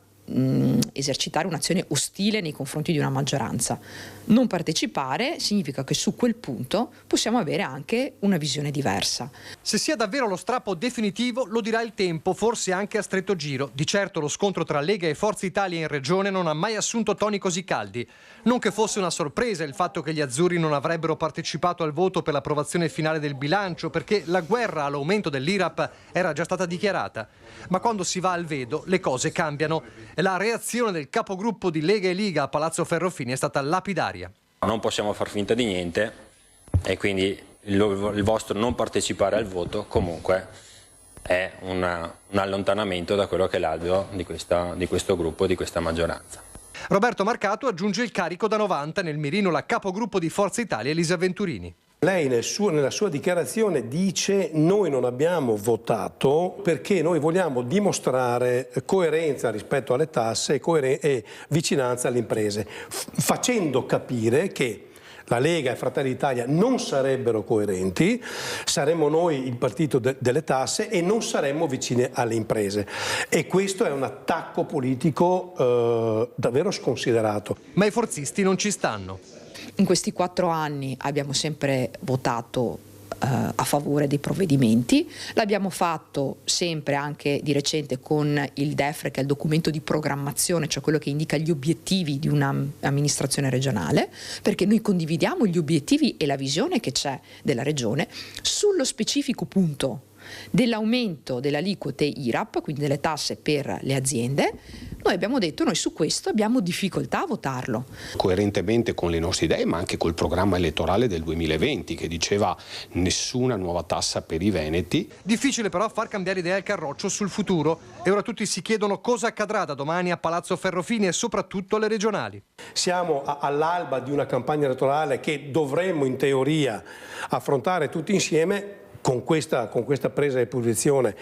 esercitare un'azione ostile nei confronti di una maggioranza. Non partecipare significa che su quel punto possiamo avere anche una visione diversa. Se sia davvero lo strappo definitivo lo dirà il tempo, forse anche a stretto giro. Di certo lo scontro tra Lega e Forza Italia in Regione non ha mai assunto toni così caldi. Non che fosse una sorpresa il fatto che gli azzurri non avrebbero partecipato al voto per l'approvazione finale del bilancio, perché la guerra all'aumento dell'IRAP era già stata dichiarata. Ma quando si va al vedo le cose cambiano. La reazione del capogruppo di Lega e Liga a Palazzo Ferrofini è stata lapidaria. Non possiamo far finta di niente, e quindi il vostro non partecipare al voto comunque è un allontanamento da quello che è l'alveo di questo gruppo, di questa maggioranza. Roberto Marcato aggiunge il carico da 90 nel mirino la capogruppo di Forza Italia Elisa Venturini. Lei nella sua dichiarazione dice: noi non abbiamo votato perché noi vogliamo dimostrare coerenza rispetto alle tasse e vicinanza alle imprese, facendo capire che la Lega e Fratelli d'Italia non sarebbero coerenti, saremmo noi il partito delle tasse e non saremmo vicini alle imprese. E questo è un attacco politico davvero sconsiderato. Ma i forzisti non ci stanno. In questi 4 anni abbiamo sempre votato a favore dei provvedimenti, l'abbiamo fatto sempre anche di recente con il DEFRE, che è il documento di programmazione, cioè quello che indica gli obiettivi di un'amministrazione regionale, perché noi condividiamo gli obiettivi e la visione che c'è della regione. Sullo specifico punto dell'aumento delle aliquote IRAP, quindi delle tasse per le aziende, Noi abbiamo detto, noi su questo abbiamo difficoltà a votarlo. Coerentemente con le nostre idee, ma anche col programma elettorale del 2020 che diceva nessuna nuova tassa per i veneti. Difficile però far cambiare idea al Carroccio sul futuro e ora tutti si chiedono cosa accadrà da domani a Palazzo Ferrofini e soprattutto alle regionali. Siamo all'alba di una campagna elettorale che dovremmo in teoria affrontare tutti insieme. Con questa presa di posizione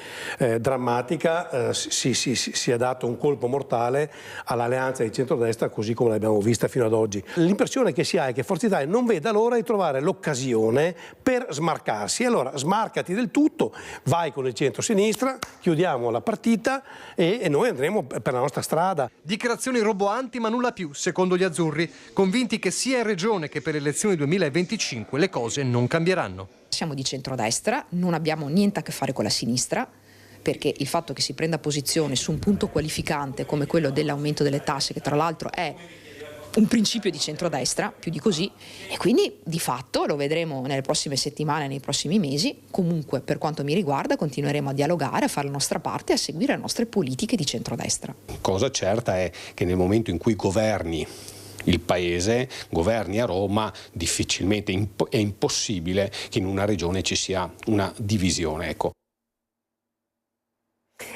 drammatica si è dato un colpo mortale all'alleanza di centrodestra così come l'abbiamo vista fino ad oggi. L'impressione che si ha è che Forza Italia non veda l'ora di trovare l'occasione per smarcarsi. Allora smarcati del tutto, vai con il centro-sinistra, chiudiamo la partita e noi andremo per la nostra strada. Dichiarazioni roboanti ma nulla più, secondo gli azzurri, convinti che sia in regione che per le elezioni 2025 le cose non cambieranno. Siamo di centrodestra, non abbiamo niente a che fare con la sinistra, perché il fatto che si prenda posizione su un punto qualificante come quello dell'aumento delle tasse, che tra l'altro è un principio di centrodestra, più di così, e quindi di fatto lo vedremo nelle prossime settimane, nei prossimi mesi. Comunque, per quanto mi riguarda, continueremo a dialogare, a fare la nostra parte e a seguire le nostre politiche di centrodestra. Cosa certa è che nel momento in cui governi il Paese, governi a Roma, difficilmente è impossibile che in una regione ci sia una divisione. Ecco.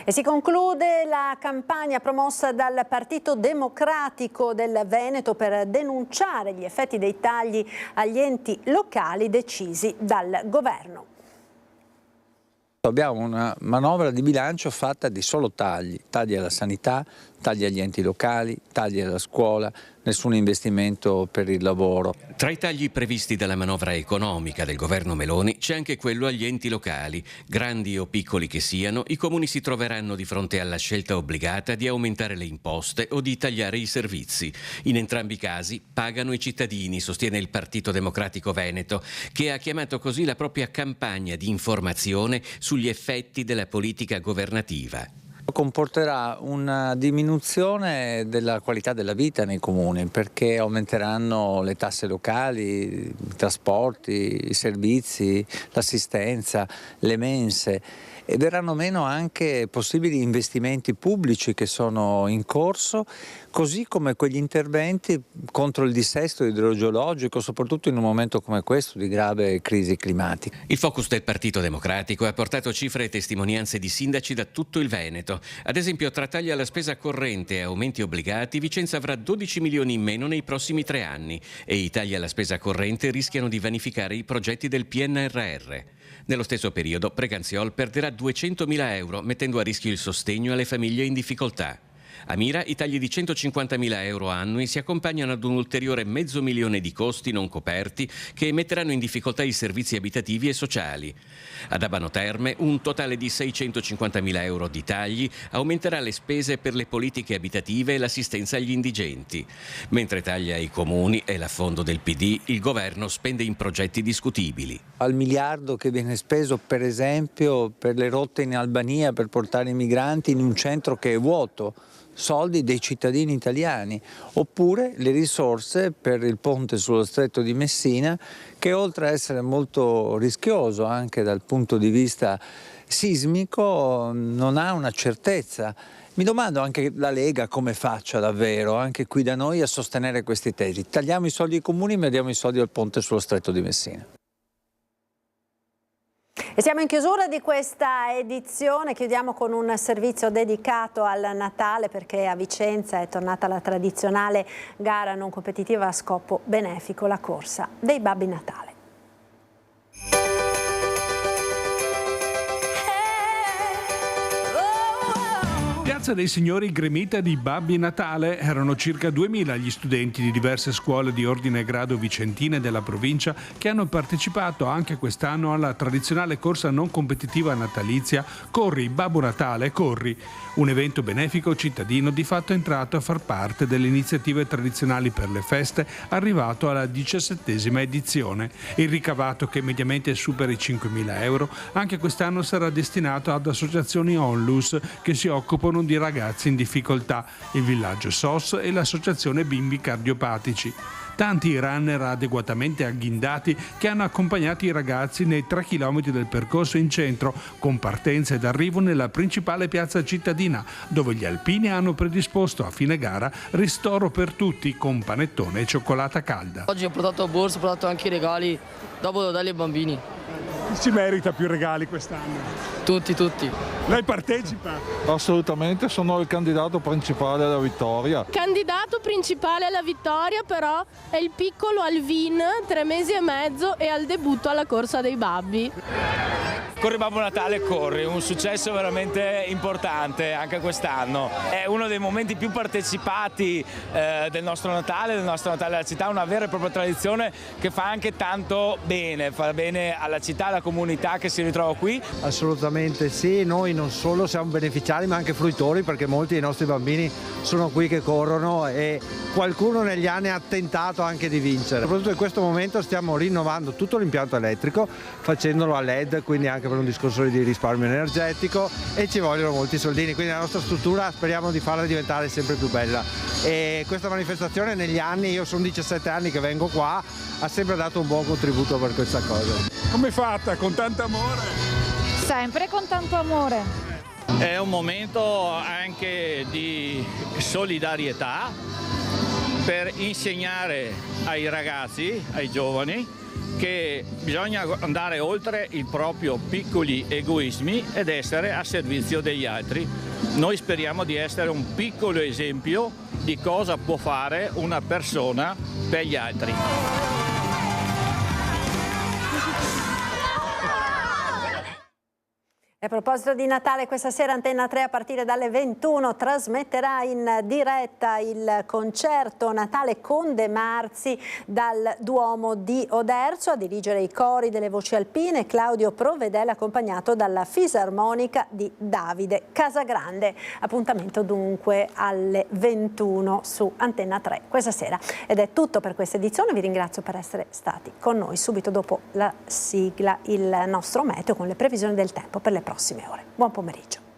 E si conclude la campagna promossa dal Partito Democratico del Veneto per denunciare gli effetti dei tagli agli enti locali decisi dal governo. Abbiamo una manovra di bilancio fatta di solo tagli alla sanità, tagli agli enti locali, tagli alla scuola, nessun investimento per il lavoro. Tra i tagli previsti dalla manovra economica del governo Meloni c'è anche quello agli enti locali. Grandi o piccoli che siano, i comuni si troveranno di fronte alla scelta obbligata di aumentare le imposte o di tagliare i servizi. In entrambi i casi pagano i cittadini, sostiene il Partito Democratico Veneto, che ha chiamato così la propria campagna di informazione sugli effetti della politica governativa. Comporterà una diminuzione della qualità della vita nei comuni perché aumenteranno le tasse locali, i trasporti, i servizi, l'assistenza, le mense e verranno meno anche possibili investimenti pubblici che sono in corso, così come quegli interventi contro il dissesto idrogeologico, soprattutto in un momento come questo di grave crisi climatica. Il focus del Partito Democratico ha portato cifre e testimonianze di sindaci da tutto il Veneto. Ad esempio, tra tagli alla spesa corrente e aumenti obbligati, Vicenza avrà 12 milioni in meno nei prossimi 3 anni e i tagli alla spesa corrente rischiano di vanificare i progetti del PNRR. Nello stesso periodo, Preganziol perderà 200.000 euro, mettendo a rischio il sostegno alle famiglie in difficoltà. A Mira i tagli di 150.000 euro annui si accompagnano ad un ulteriore $500.000 di costi non coperti che metteranno in difficoltà i servizi abitativi e sociali. Ad Abano Terme un totale di 650.000 euro di tagli aumenterà le spese per le politiche abitative e l'assistenza agli indigenti. Mentre taglia i comuni e l'affondo del PD, il governo spende in progetti discutibili. Al miliardo che viene speso per esempio per le rotte in Albania per portare i migranti in un centro che è vuoto, soldi dei cittadini italiani, oppure le risorse per il ponte sullo stretto di Messina che oltre a essere molto rischioso anche dal punto di vista sismico non ha una certezza. Mi domando anche la Lega come faccia davvero, anche qui da noi, a sostenere questi tesi. Tagliamo i soldi ai comuni ma diamo i soldi al ponte sullo stretto di Messina. E siamo in chiusura di questa edizione, chiudiamo con un servizio dedicato al Natale perché a Vicenza è tornata la tradizionale gara non competitiva a scopo benefico, la corsa dei Babbi Natale. Piazza dei Signori gremita di Babbi Natale. Erano circa 2000 gli studenti di diverse scuole di ordine e grado vicentine della provincia che hanno partecipato anche quest'anno alla tradizionale corsa non competitiva natalizia Corri Babbo Natale Corri, un evento benefico cittadino di fatto entrato a far parte delle iniziative tradizionali per le feste, arrivato alla 17ª edizione. Il ricavato, che mediamente supera i 5.000 euro, anche quest'anno sarà destinato ad associazioni onlus che si occupano di ragazzi in difficoltà, il Villaggio SOS e l'Associazione Bimbi Cardiopatici. Tanti runner adeguatamente agghindati che hanno accompagnato i ragazzi nei 3 chilometri del percorso in centro, con partenza ed arrivo nella principale piazza cittadina, dove gli alpini hanno predisposto a fine gara ristoro per tutti con panettone e cioccolata calda. Oggi ho portato borse, ho portato anche i regali, dopo devo darli ai bambini. Chi si merita più regali quest'anno? Tutti. Lei partecipa? Assolutamente, sono il candidato principale alla vittoria. Candidato principale alla vittoria però è il piccolo Alvin, 3 mesi e mezzo, e al debutto alla corsa dei babbi. Corri Babbo Natale, corri, un successo veramente importante anche quest'anno. È uno dei momenti più partecipati del nostro Natale della città, una vera e propria tradizione che fa anche tanto bene, fa bene alla città, alla comunità che si ritrova qui. Assolutamente sì, noi non solo siamo beneficiari ma anche fruitori, perché molti dei nostri bambini sono qui che corrono e qualcuno negli anni ha tentato anche di vincere. Soprattutto in questo momento stiamo rinnovando tutto l'impianto elettrico, facendolo a LED, quindi anche per un discorso di risparmio energetico, e ci vogliono molti soldini, quindi la nostra struttura speriamo di farla diventare sempre più bella. E questa manifestazione negli anni, io sono 17 anni che vengo qua, ha sempre dato un buon contributo per questa cosa. Come è fatta? Con tanto amore? Sempre con tanto amore. È un momento anche di solidarietà per insegnare ai ragazzi, ai giovani, che bisogna andare oltre i propri piccoli egoismi ed essere a servizio degli altri. Noi speriamo di essere un piccolo esempio di cosa può fare una persona per gli altri. A proposito di Natale, questa sera Antenna 3 a partire dalle 21 trasmetterà in diretta il concerto Natale con De Marzi dal Duomo di Oderzo. A dirigere i cori delle voci alpine Claudio Provedel, accompagnato dalla fisarmonica di Davide Casagrande. Appuntamento dunque alle 21 su Antenna 3 questa sera. Ed è tutto per questa edizione, vi ringrazio per essere stati con noi. Subito dopo la sigla il nostro meteo con le previsioni del tempo per le prossime ore. Buon pomeriggio.